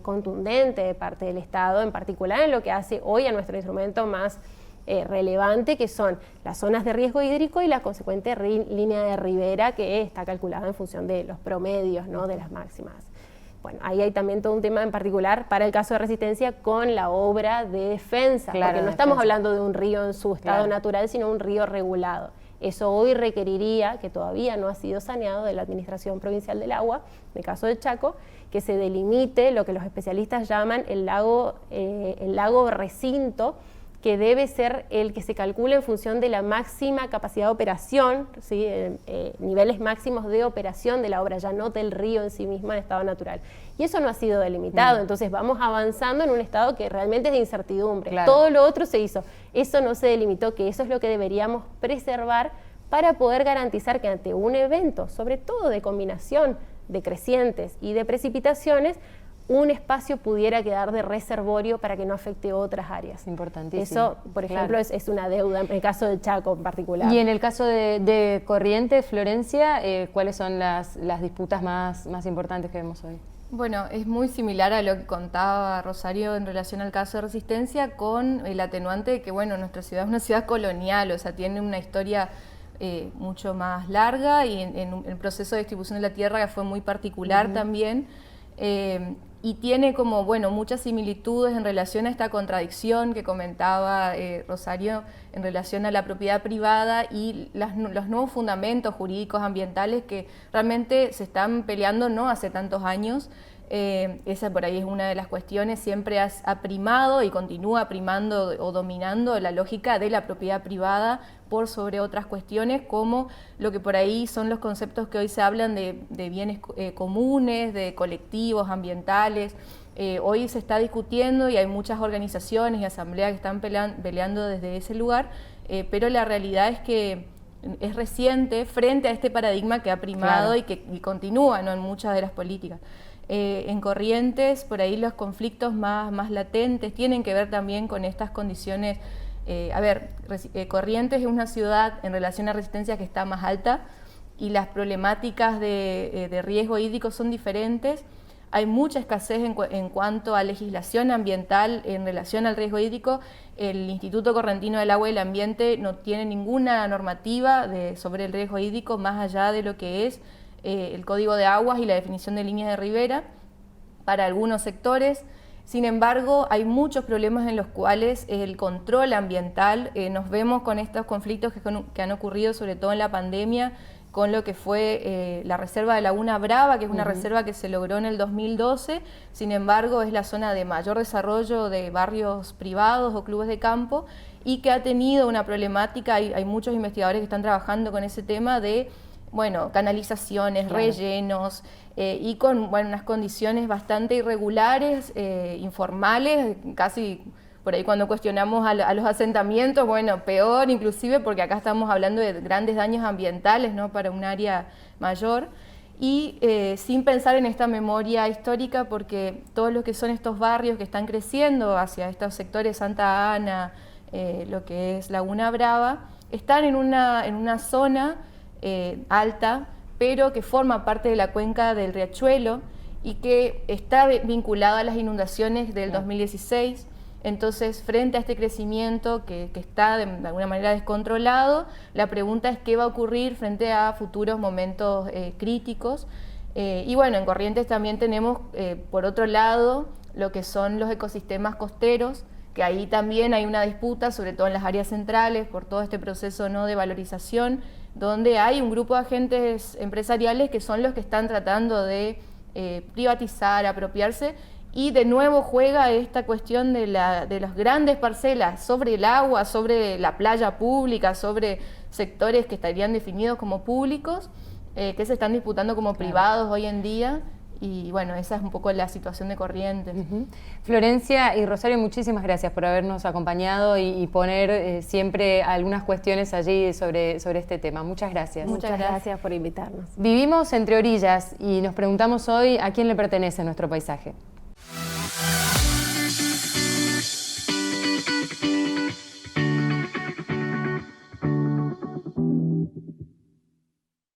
contundente de parte del Estado, en particular en lo que hace hoy a nuestro instrumento más relevante, que son las zonas de riesgo hídrico y la consecuente línea de ribera que está calculada en función de los promedios, ¿no? De las máximas bueno, ahí hay también todo un tema en particular para el caso de Resistencia con la obra de defensa, Claro, porque no estamos hablando de un río en su estado natural, sino un río regulado. Eso hoy requeriría, que todavía no ha sido saneado de la Administración Provincial del Agua, en el caso del Chaco, que se delimite lo que los especialistas llaman el lago recinto, que debe ser el que se calcule en función de la máxima capacidad de operación, ¿sí? Niveles máximos de operación de la obra, ya no del río en sí mismo en estado natural. Y eso no ha sido delimitado, entonces vamos avanzando en un estado que realmente es de incertidumbre. Claro. Todo lo otro se hizo, eso no se delimitó, que eso es lo que deberíamos preservar para poder garantizar que ante un evento, sobre todo de combinación de crecientes y de precipitaciones, un espacio pudiera quedar de reservorio para que no afecte otras áreas. Importantísimo. Eso, por ejemplo, es una deuda en el caso del Chaco en particular. Y en el caso de Corrientes, Florencia, ¿cuáles son las disputas más importantes que vemos hoy? Bueno, es muy similar a lo que contaba Rosario en relación al caso de Resistencia, con el atenuante de que, bueno, nuestra ciudad es una ciudad colonial, o sea, tiene una historia mucho más larga y en el proceso de distribución de la tierra fue muy particular también. Y tiene como, bueno, muchas similitudes en relación a esta contradicción que comentaba Rosario en relación a la propiedad privada y los nuevos fundamentos jurídicos ambientales que realmente se están peleando no hace tantos años. Esa por ahí es una de las cuestiones, siempre ha primado y continúa primando o dominando la lógica de la propiedad privada por sobre otras cuestiones, como lo que por ahí son los conceptos que hoy se hablan de bienes comunes, de colectivos ambientales. Hoy se está discutiendo y hay muchas organizaciones y asambleas que están peleando desde ese lugar, pero la realidad es que es reciente frente a este paradigma que ha primado y que continúa, ¿no?, en muchas de las políticas. En Corrientes, por ahí los conflictos más latentes tienen que ver también con estas condiciones. Corrientes es una ciudad en relación a Resistencia que está más alta y las problemáticas de riesgo hídrico son diferentes. Hay mucha escasez en cuanto a legislación ambiental en relación al riesgo hídrico. El Instituto Correntino del Agua y el Ambiente no tiene ninguna normativa sobre el riesgo hídrico más allá de lo que es el Código de Aguas y la definición de líneas de ribera para algunos sectores. Sin embargo, hay muchos problemas en los cuales el control ambiental, nos vemos con estos conflictos que han ocurrido sobre todo en la pandemia, con lo que fue la reserva de Laguna Brava, que es una reserva que se logró en el 2012, sin embargo es la zona de mayor desarrollo de barrios privados o clubes de campo y que ha tenido una problemática, hay muchos investigadores que están trabajando con ese tema de canalizaciones, rellenos y con unas condiciones bastante irregulares, informales, casi por ahí cuando cuestionamos a los asentamientos, peor inclusive porque acá estamos hablando de grandes daños ambientales, ¿no?, para un área mayor y sin pensar en esta memoria histórica porque todos los que son estos barrios que están creciendo hacia estos sectores Santa Ana, lo que es Laguna Brava, están en una zona alta, pero que forma parte de la cuenca del Riachuelo y que está vinculada a las inundaciones del 2016. Entonces, frente a este crecimiento que está de alguna manera descontrolado, la pregunta es qué va a ocurrir frente a futuros momentos críticos. Y bueno, en Corrientes también tenemos, por otro lado, lo que son los ecosistemas costeros, que ahí también hay una disputa, sobre todo en las áreas centrales, por todo este proceso de valorización, donde hay un grupo de agentes empresariales que son los que están tratando de privatizar, apropiarse, y de nuevo juega esta cuestión de las grandes parcelas sobre el agua, sobre la playa pública, sobre sectores que estarían definidos como públicos, que se están disputando como privados hoy en día. Y bueno, esa es un poco la situación de Corrientes. Florencia y Rosario, muchísimas gracias por habernos acompañado y poner siempre algunas cuestiones allí sobre este tema. Muchas gracias. Muchas gracias por invitarnos. Vivimos entre orillas y nos preguntamos hoy a quién le pertenece nuestro paisaje.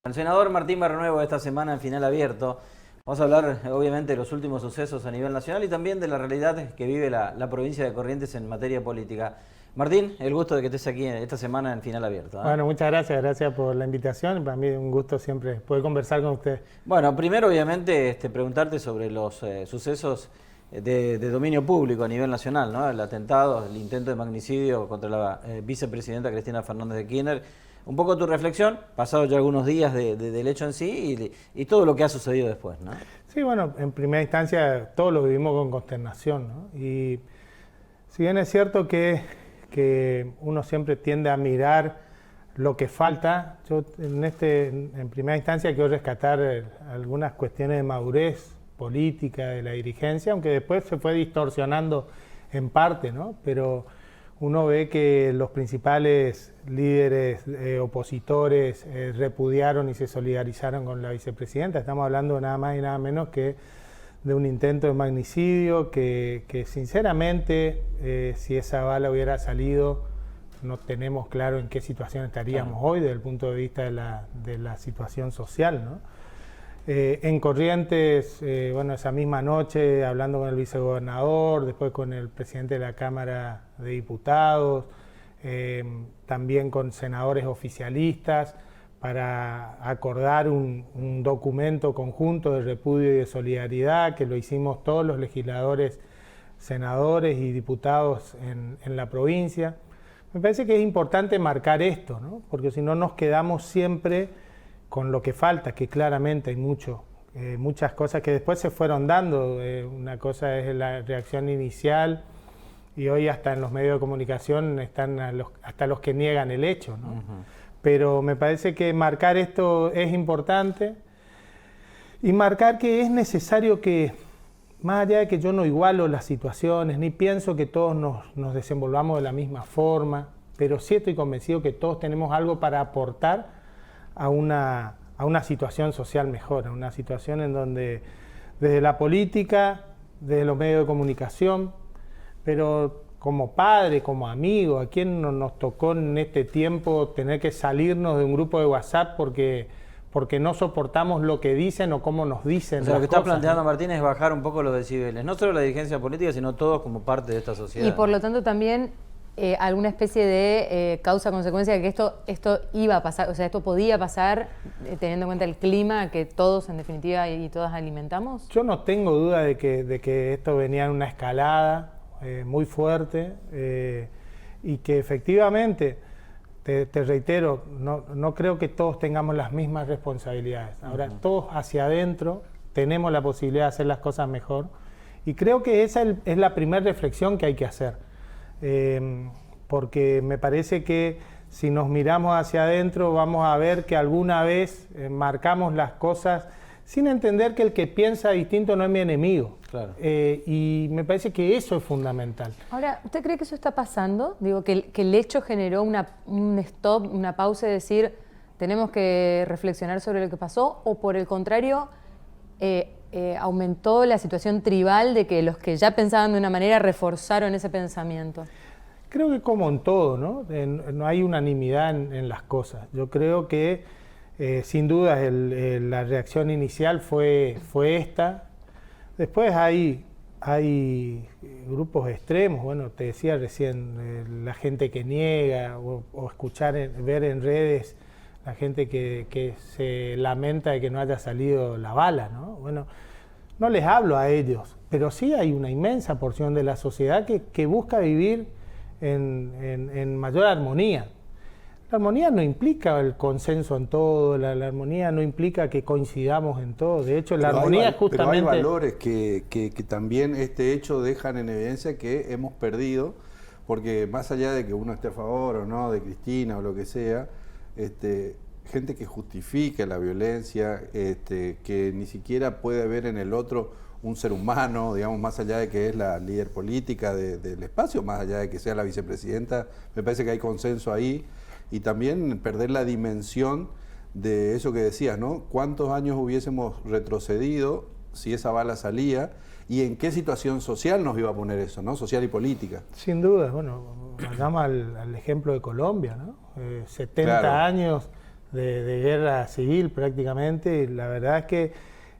El senador Martín Barrionuevo esta semana en Final Abierto Vamos a hablar, obviamente, de los últimos sucesos a nivel nacional y también de la realidad que vive la provincia de Corrientes en materia política. Martín, el gusto de que estés aquí esta semana en Final Abierto. Bueno, muchas gracias por la invitación. Para mí es un gusto siempre poder conversar con usted. Bueno, primero, obviamente, preguntarte sobre los sucesos de dominio público a nivel nacional, ¿no? El atentado, el intento de magnicidio contra la vicepresidenta Cristina Fernández de Kirchner. Un poco tu reflexión, pasados ya algunos días del hecho en sí y todo lo que ha sucedido después, ¿no? Sí, bueno, en primera instancia todos lo vivimos con consternación, ¿no? Y si bien es cierto que uno siempre tiende a mirar lo que falta, yo en primera instancia quiero rescatar algunas cuestiones de madurez política de la dirigencia, aunque después se fue distorsionando en parte, ¿no? Pero uno ve que los principales líderes opositores repudiaron y se solidarizaron con la vicepresidenta. Estamos hablando nada más y nada menos que de un intento de magnicidio que sinceramente, si esa bala hubiera salido, no tenemos claro en qué situación estaríamos hoy desde el punto de vista de la situación social, ¿no? En Corrientes, bueno, esa misma noche, hablando con el vicegobernador, después con el presidente de la Cámara de Diputados, también con senadores oficialistas, para acordar un documento conjunto de repudio y de solidaridad, que lo hicimos todos los legisladores, senadores y diputados en la provincia. Me parece que es importante marcar esto, ¿no? Porque si no nos quedamos siempre con lo que falta, que claramente hay muchas cosas que después se fueron dando. Una cosa es la reacción inicial y hoy hasta en los medios de comunicación están hasta los que niegan el hecho, ¿no? Pero me parece que marcar esto es importante y marcar que es necesario que, más allá de que yo no igualo las situaciones, ni pienso que todos nos desenvolvamos de la misma forma, pero sí estoy convencido que todos tenemos algo para aportar a una situación social mejor, a una situación en donde desde la política, desde los medios de comunicación, pero como padre, como amigo, a quién nos tocó en este tiempo tener que salirnos de un grupo de WhatsApp porque no soportamos lo que dicen o cómo nos dicen. O sea, lo que está planteando Martín es bajar un poco los decibeles, no solo la dirigencia política, sino todos como parte de esta sociedad. Y por lo tanto también alguna especie de causa-consecuencia de que esto iba a pasar, o sea, esto podía pasar teniendo en cuenta el clima que todos en definitiva y todas alimentamos. Yo no tengo duda de que esto venía en una escalada muy fuerte y que efectivamente, te reitero, no creo que todos tengamos las mismas responsabilidades. Ahora, todos hacia adentro tenemos la posibilidad de hacer las cosas mejor y creo que esa es la primera reflexión que hay que hacer. Porque me parece que si nos miramos hacia adentro vamos a ver que alguna vez marcamos las cosas sin entender que el que piensa distinto no es mi enemigo. Claro. Y me parece que eso es fundamental. Ahora, ¿usted cree que eso está pasando? Digo, que el hecho generó un stop, una pausa de decir, tenemos que reflexionar sobre lo que pasó, o por el contrario, aumentó la situación tribal de que los que ya pensaban de una manera reforzaron ese pensamiento. Creo que como en todo, ¿no? No hay unanimidad en las cosas. Yo creo que sin duda la reacción inicial fue esta. Después hay grupos extremos, bueno, te decía recién, la gente que niega o escuchar, ver en redes la gente que se lamenta de que no haya salido la bala, ¿no? Bueno, no les hablo a ellos, pero sí hay una inmensa porción de la sociedad que busca vivir en mayor armonía. La armonía no implica el consenso en todo, la armonía no implica que coincidamos en todo. De hecho, la armonía es justamente... Pero hay valores que también este hecho dejan en evidencia que hemos perdido, porque más allá de que uno esté a favor o no de Cristina o lo que sea, gente que justifica la violencia, que ni siquiera puede ver en el otro un ser humano, digamos, más allá de que es la líder política del espacio, más allá de que sea la vicepresidenta, me parece que hay consenso ahí. Y también perder la dimensión de eso que decías, ¿no? ¿Cuántos años hubiésemos retrocedido si esa bala salía? ¿Y en qué situación social nos iba a poner eso, ¿no? Social y política. Sin duda, bueno, vayamos al ejemplo de Colombia, ¿no? 70 claro. años de guerra civil prácticamente, y la verdad es que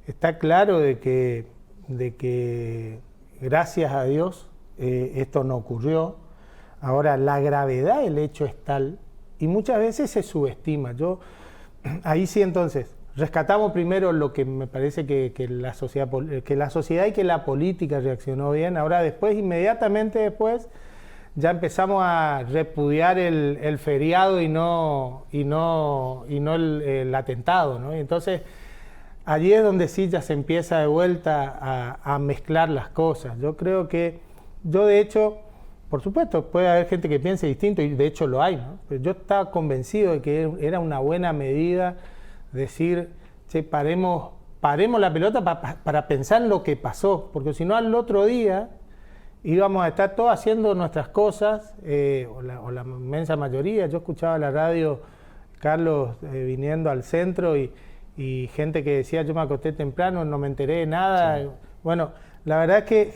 está claro de que gracias a Dios esto no ocurrió. Ahora, la gravedad del hecho es tal y muchas veces se subestima. Ahí sí, entonces, rescatamos primero lo que me parece que la sociedad y que la política reaccionó bien. Ahora después, inmediatamente después, ya empezamos a repudiar el feriado y no el atentado, ¿no? Y entonces, allí es donde sí ya se empieza de vuelta a mezclar las cosas. Yo creo que, de hecho, por supuesto, puede haber gente que piense distinto y de hecho lo hay, ¿no? Pero yo estaba convencido de que era una buena medida decir, che, paremos la pelota para pensar en lo que pasó, porque si no al otro día íbamos a estar todos haciendo nuestras cosas, o la inmensa mayoría. Yo escuchaba la radio, Carlos, viniendo al centro y gente que decía, yo me acosté temprano, no me enteré de nada. Sí. Bueno, la verdad es que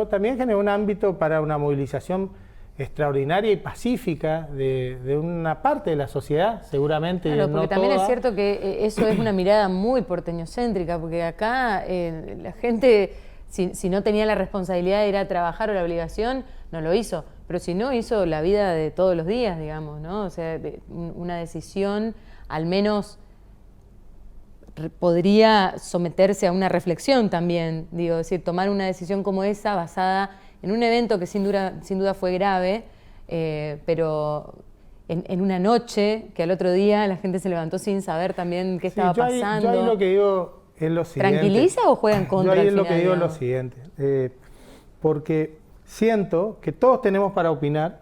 también generó un ámbito para una movilización extraordinaria y pacífica de una parte de la sociedad, seguramente. Claro, porque no también toda. Es cierto que eso es una mirada muy porteñocéntrica, porque acá la gente, si no tenía la responsabilidad de ir a trabajar o la obligación, no lo hizo. Pero si no, hizo la vida de todos los días, digamos, ¿no? O sea, una decisión, al menos podría someterse a una reflexión también, digo, es decir, tomar una decisión como esa basada en un evento que sin duda fue grave, pero en una noche que al otro día la gente se levantó sin saber también qué estaba pasando. Yo ahí lo que digo es lo siguiente. ¿Tranquiliza o juega en contra? Yo ahí al lo final, que digo es digamos? lo siguiente, porque siento que todos tenemos para opinar,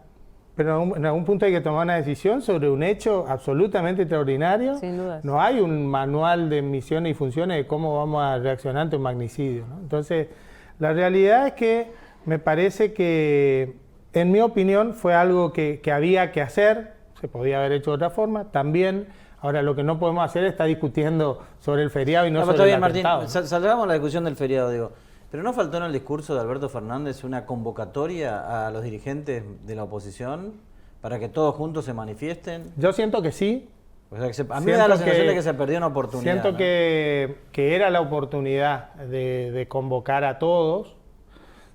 pero en algún punto hay que tomar una decisión sobre un hecho absolutamente extraordinario. Sin duda. No hay un manual de misiones y funciones de cómo vamos a reaccionar ante un magnicidio, ¿no? Entonces, la realidad es que me parece que, en mi opinión, fue algo que había que hacer, se podía haber hecho de otra forma. También, ahora lo que no podemos hacer es estar discutiendo sobre el feriado y no sobre el atentado, Martín, ¿no? salgamos a la discusión del feriado, digo. ¿Pero no faltó en el discurso de Alberto Fernández una convocatoria a los dirigentes de la oposición para que todos juntos se manifiesten? Yo siento que sí. O sea, a mí me da la sensación de que se perdió una oportunidad. Siento, ¿no? que era la oportunidad de convocar a todos.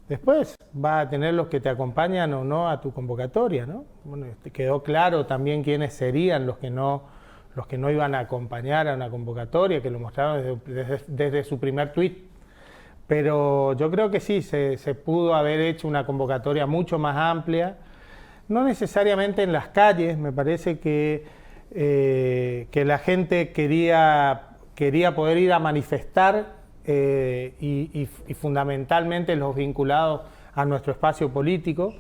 Después va a tener los que te acompañan o no a tu convocatoria, ¿no? Bueno, quedó claro también quiénes serían los que no iban a acompañar a una convocatoria, que lo mostraron desde su primer tuit. Pero yo creo que sí, se pudo haber hecho una convocatoria mucho más amplia, no necesariamente en las calles. Me parece que la gente quería poder ir a manifestar y fundamentalmente los vinculados a nuestro espacio político,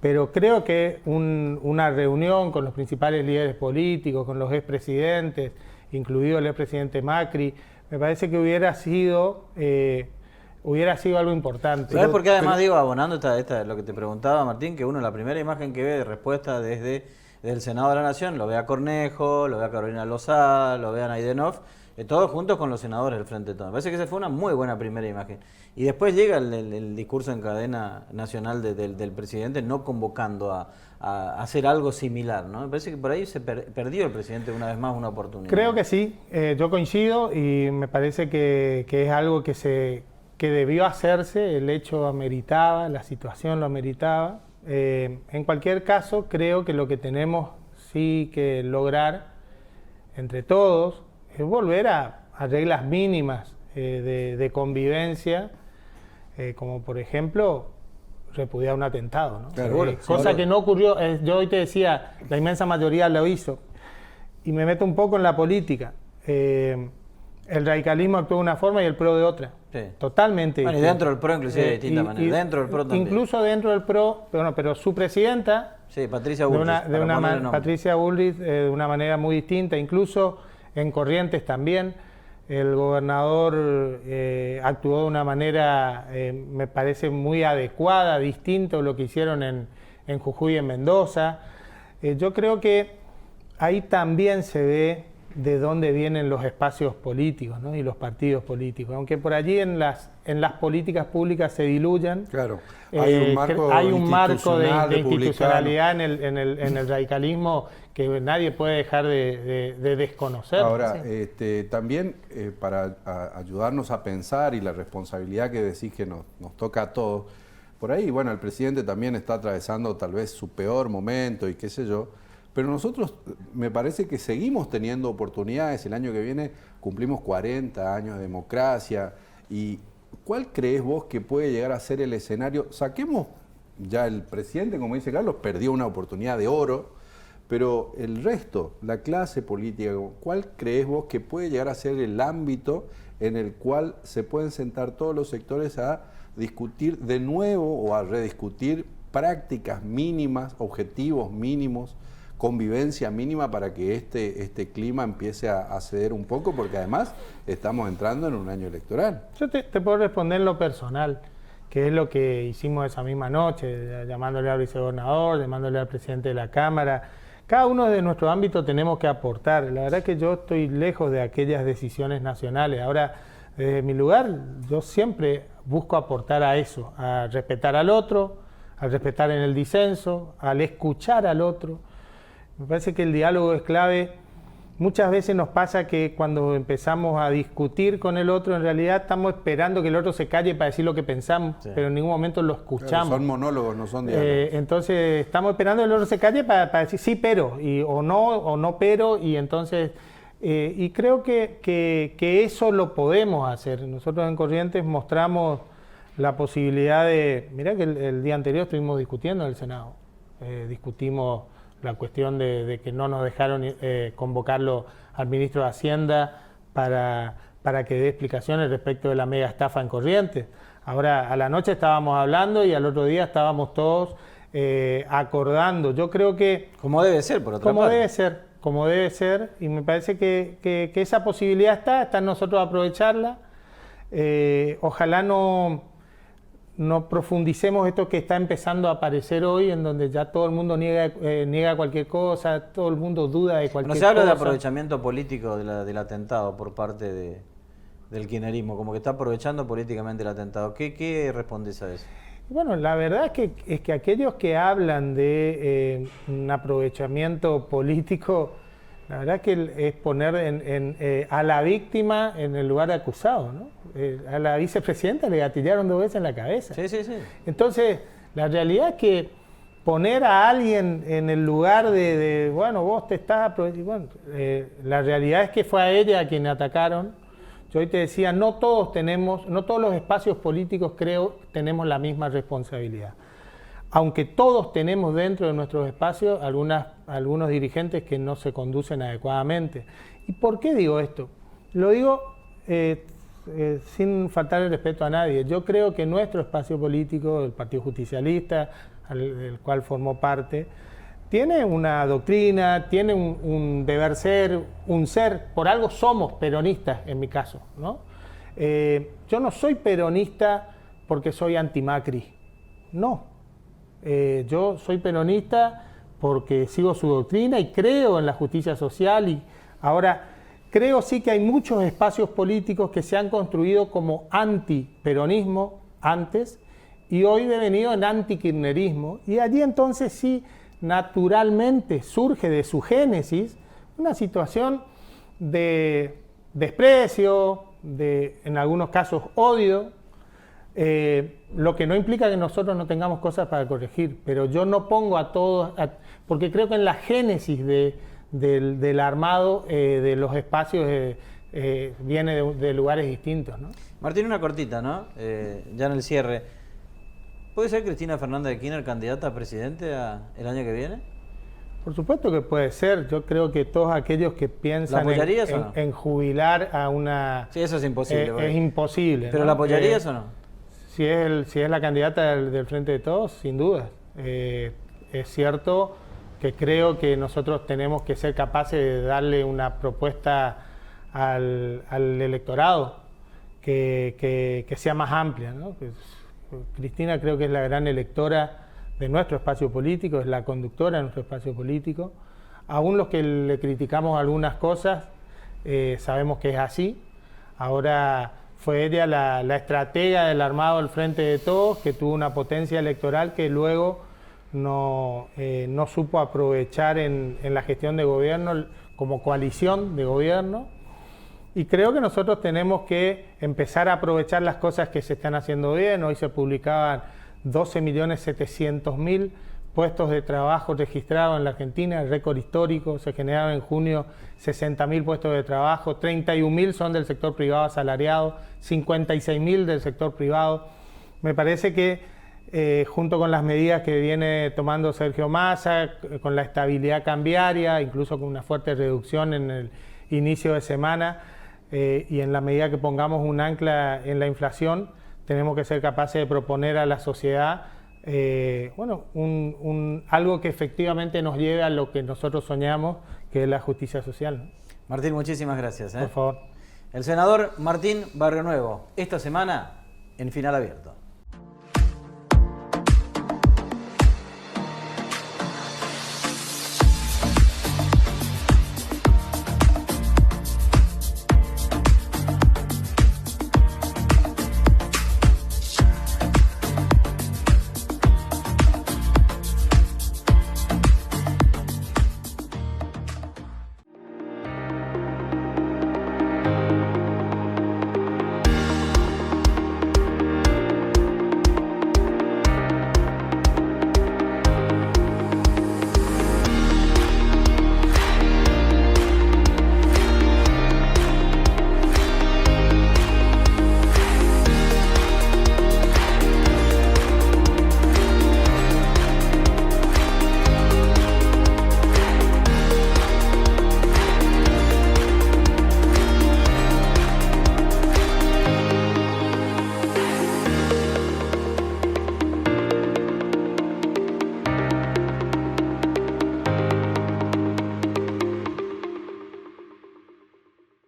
pero creo que una reunión con los principales líderes políticos, con los expresidentes, incluido el expresidente Macri, me parece que hubiera sido algo importante. ¿Sabes por qué además digo, abonando lo que te preguntaba Martín, que uno la primera imagen que ve de respuesta desde el Senado de la Nación, lo ve a Cornejo, lo ve a Carolina Lozada, lo ve a Naidenov, todos juntos con los senadores del Frente de Todos. Me parece que esa fue una muy buena primera imagen. Y después llega el discurso en cadena nacional del presidente no convocando a hacer algo similar, ¿no? Me parece que por ahí se perdió el presidente una vez más una oportunidad. Creo que sí, yo coincido y me parece que es algo que debió hacerse, el hecho ameritaba, la situación lo ameritaba. En cualquier caso, creo que lo que tenemos sí que lograr entre todos es volver a reglas mínimas de convivencia, como por ejemplo repudiar un atentado, ¿no? Claro, cosa que no ocurrió. Yo hoy te decía, la inmensa mayoría lo hizo, y me meto un poco en la política. El radicalismo actuó de una forma y el PRO de otra. Sí. Totalmente. Bueno, y dentro del PRO inclusive de distinta manera. Dentro del PRO también. Incluso dentro del PRO, pero su presidenta, sí, Patricia Bullrich, Patricia Bullrich, de una manera muy distinta, incluso en Corrientes también. El gobernador actuó de una manera, me parece, muy adecuada, distinto a lo que hicieron en Jujuy y en Mendoza. Yo creo que ahí también se ve de dónde vienen los espacios políticos, ¿no? Y los partidos políticos. Aunque por allí en las políticas públicas se diluyan, claro, hay un marco de institucionalidad en el radicalismo que nadie puede dejar de desconocer. Ahora, sí. También para ayudarnos a pensar y la responsabilidad que decís que nos toca a todos, por ahí, bueno, el presidente también está atravesando tal vez su peor momento y qué sé yo, pero nosotros me parece que seguimos teniendo oportunidades. El año que viene cumplimos 40 años de democracia. ¿Y cuál crees vos que puede llegar a ser el escenario? Saquemos, ya el presidente, como dice Carlos, perdió una oportunidad de oro, pero el resto, la clase política, ¿cuál crees vos que puede llegar a ser el ámbito en el cual se pueden sentar todos los sectores a discutir de nuevo o a rediscutir prácticas mínimas, objetivos mínimos, convivencia mínima para que este clima empiece a ceder un poco? Porque además estamos entrando en un año electoral. Yo te puedo responder en lo personal, que es lo que hicimos esa misma noche, llamándole al vicegobernador, llamándole al presidente de la Cámara. Cada uno de nuestro ámbito tenemos que aportar. La verdad es que yo estoy lejos de aquellas decisiones nacionales. Ahora, desde mi lugar, yo siempre busco aportar a eso, a respetar al otro, al respetar en el disenso, al escuchar al otro. Me parece que el diálogo es clave. Muchas veces nos pasa que cuando empezamos a discutir con el otro, en realidad estamos esperando que el otro se calle para decir lo que pensamos, sí, pero en ningún momento lo escuchamos. Claro, son monólogos, no son diálogos. Entonces estamos esperando que el otro se calle para decir sí, pero, o no, pero, y entonces... y creo que eso lo podemos hacer. Nosotros en Corrientes mostramos la posibilidad de... Mirá que el día anterior estuvimos discutiendo en el Senado. Discutimos la cuestión de que no nos dejaron convocarlo al ministro de Hacienda para que dé explicaciones respecto de la mega estafa en Corrientes. Ahora, a la noche estábamos hablando y al otro día estábamos todos acordando. Yo creo que... Como debe ser, por otra parte. Como debe ser, y me parece que esa posibilidad está en nosotros aprovecharla. Ojalá no profundicemos esto que está empezando a aparecer hoy, en donde ya todo el mundo niega cualquier cosa, todo el mundo duda de cualquier cosa. No se habla de aprovechamiento político del atentado por parte del kirchnerismo, como que está aprovechando políticamente el atentado. ¿Qué respondes a eso? Bueno, la verdad es que aquellos que hablan de un aprovechamiento político, la verdad que es poner a la víctima en el lugar de acusado, ¿no? A la vicepresidenta le gatillaron 2 veces en la cabeza. Sí, sí, sí. Entonces, la realidad es que poner a alguien en el lugar de bueno, vos te estás aprovechando... Bueno, la realidad es que fue a ella a quien atacaron. Yo hoy te decía, no todos los espacios políticos, creo, tenemos la misma responsabilidad. Aunque todos tenemos dentro de nuestros espacios algunos dirigentes que no se conducen adecuadamente. ¿Y por qué digo esto? Lo digo sin faltar el respeto a nadie. Yo creo que nuestro espacio político, el Partido Justicialista, del cual formó parte, tiene una doctrina, tiene un deber ser, un ser. Por algo somos peronistas, en mi caso, ¿no? Yo no soy peronista porque soy anti-Macri, no. Yo soy peronista porque sigo su doctrina y creo en la justicia social. Y ahora, creo sí que hay muchos espacios políticos que se han construido como anti-peronismo antes y hoy devenido en anti-kirchnerismo. Y allí entonces sí, naturalmente surge de su génesis una situación de desprecio, en algunos casos odio, lo que no implica que nosotros no tengamos cosas para corregir, pero yo no pongo a todos, porque creo que en la génesis del armado de los espacios viene de lugares distintos, ¿no? Martín, una cortita, ¿no? Ya en el cierre. ¿Puede ser Cristina Fernández de Kirchner candidata a presidente el año que viene? Por supuesto que puede ser. Yo creo que todos aquellos que piensan en jubilar a una... Sí, eso es imposible. Es imposible. ¿Pero ¿no? la apoyarías o no? Si es la candidata del Frente de Todos, sin duda. Es cierto que creo que nosotros tenemos que ser capaces de darle una propuesta al electorado que sea más amplia, ¿no? Cristina creo que es la gran electora de nuestro espacio político, es la conductora de nuestro espacio político. Aún los que le criticamos algunas cosas, sabemos que es así. Ahora fue ella la estratega del armado del Frente de Todos, que tuvo una potencia electoral que luego no supo aprovechar en la gestión de gobierno como coalición de gobierno. Y creo que nosotros tenemos que empezar a aprovechar las cosas que se están haciendo bien. Hoy se publicaban 12.700.000 puestos de trabajo registrados en la Argentina, el récord histórico. Se generaron en junio 60.000 puestos de trabajo, 31.000 son del sector privado asalariado, 56.000 del sector privado. Me parece que junto con las medidas que viene tomando Sergio Massa, con la estabilidad cambiaria, incluso con una fuerte reducción en el inicio de semana, y en la medida que pongamos un ancla en la inflación, tenemos que ser capaces de proponer a la sociedad algo que efectivamente nos lleve a lo que nosotros soñamos, que es la justicia social. Martín, muchísimas gracias. Por favor. El senador Martín Barrionuevo, esta semana en Final Abierto.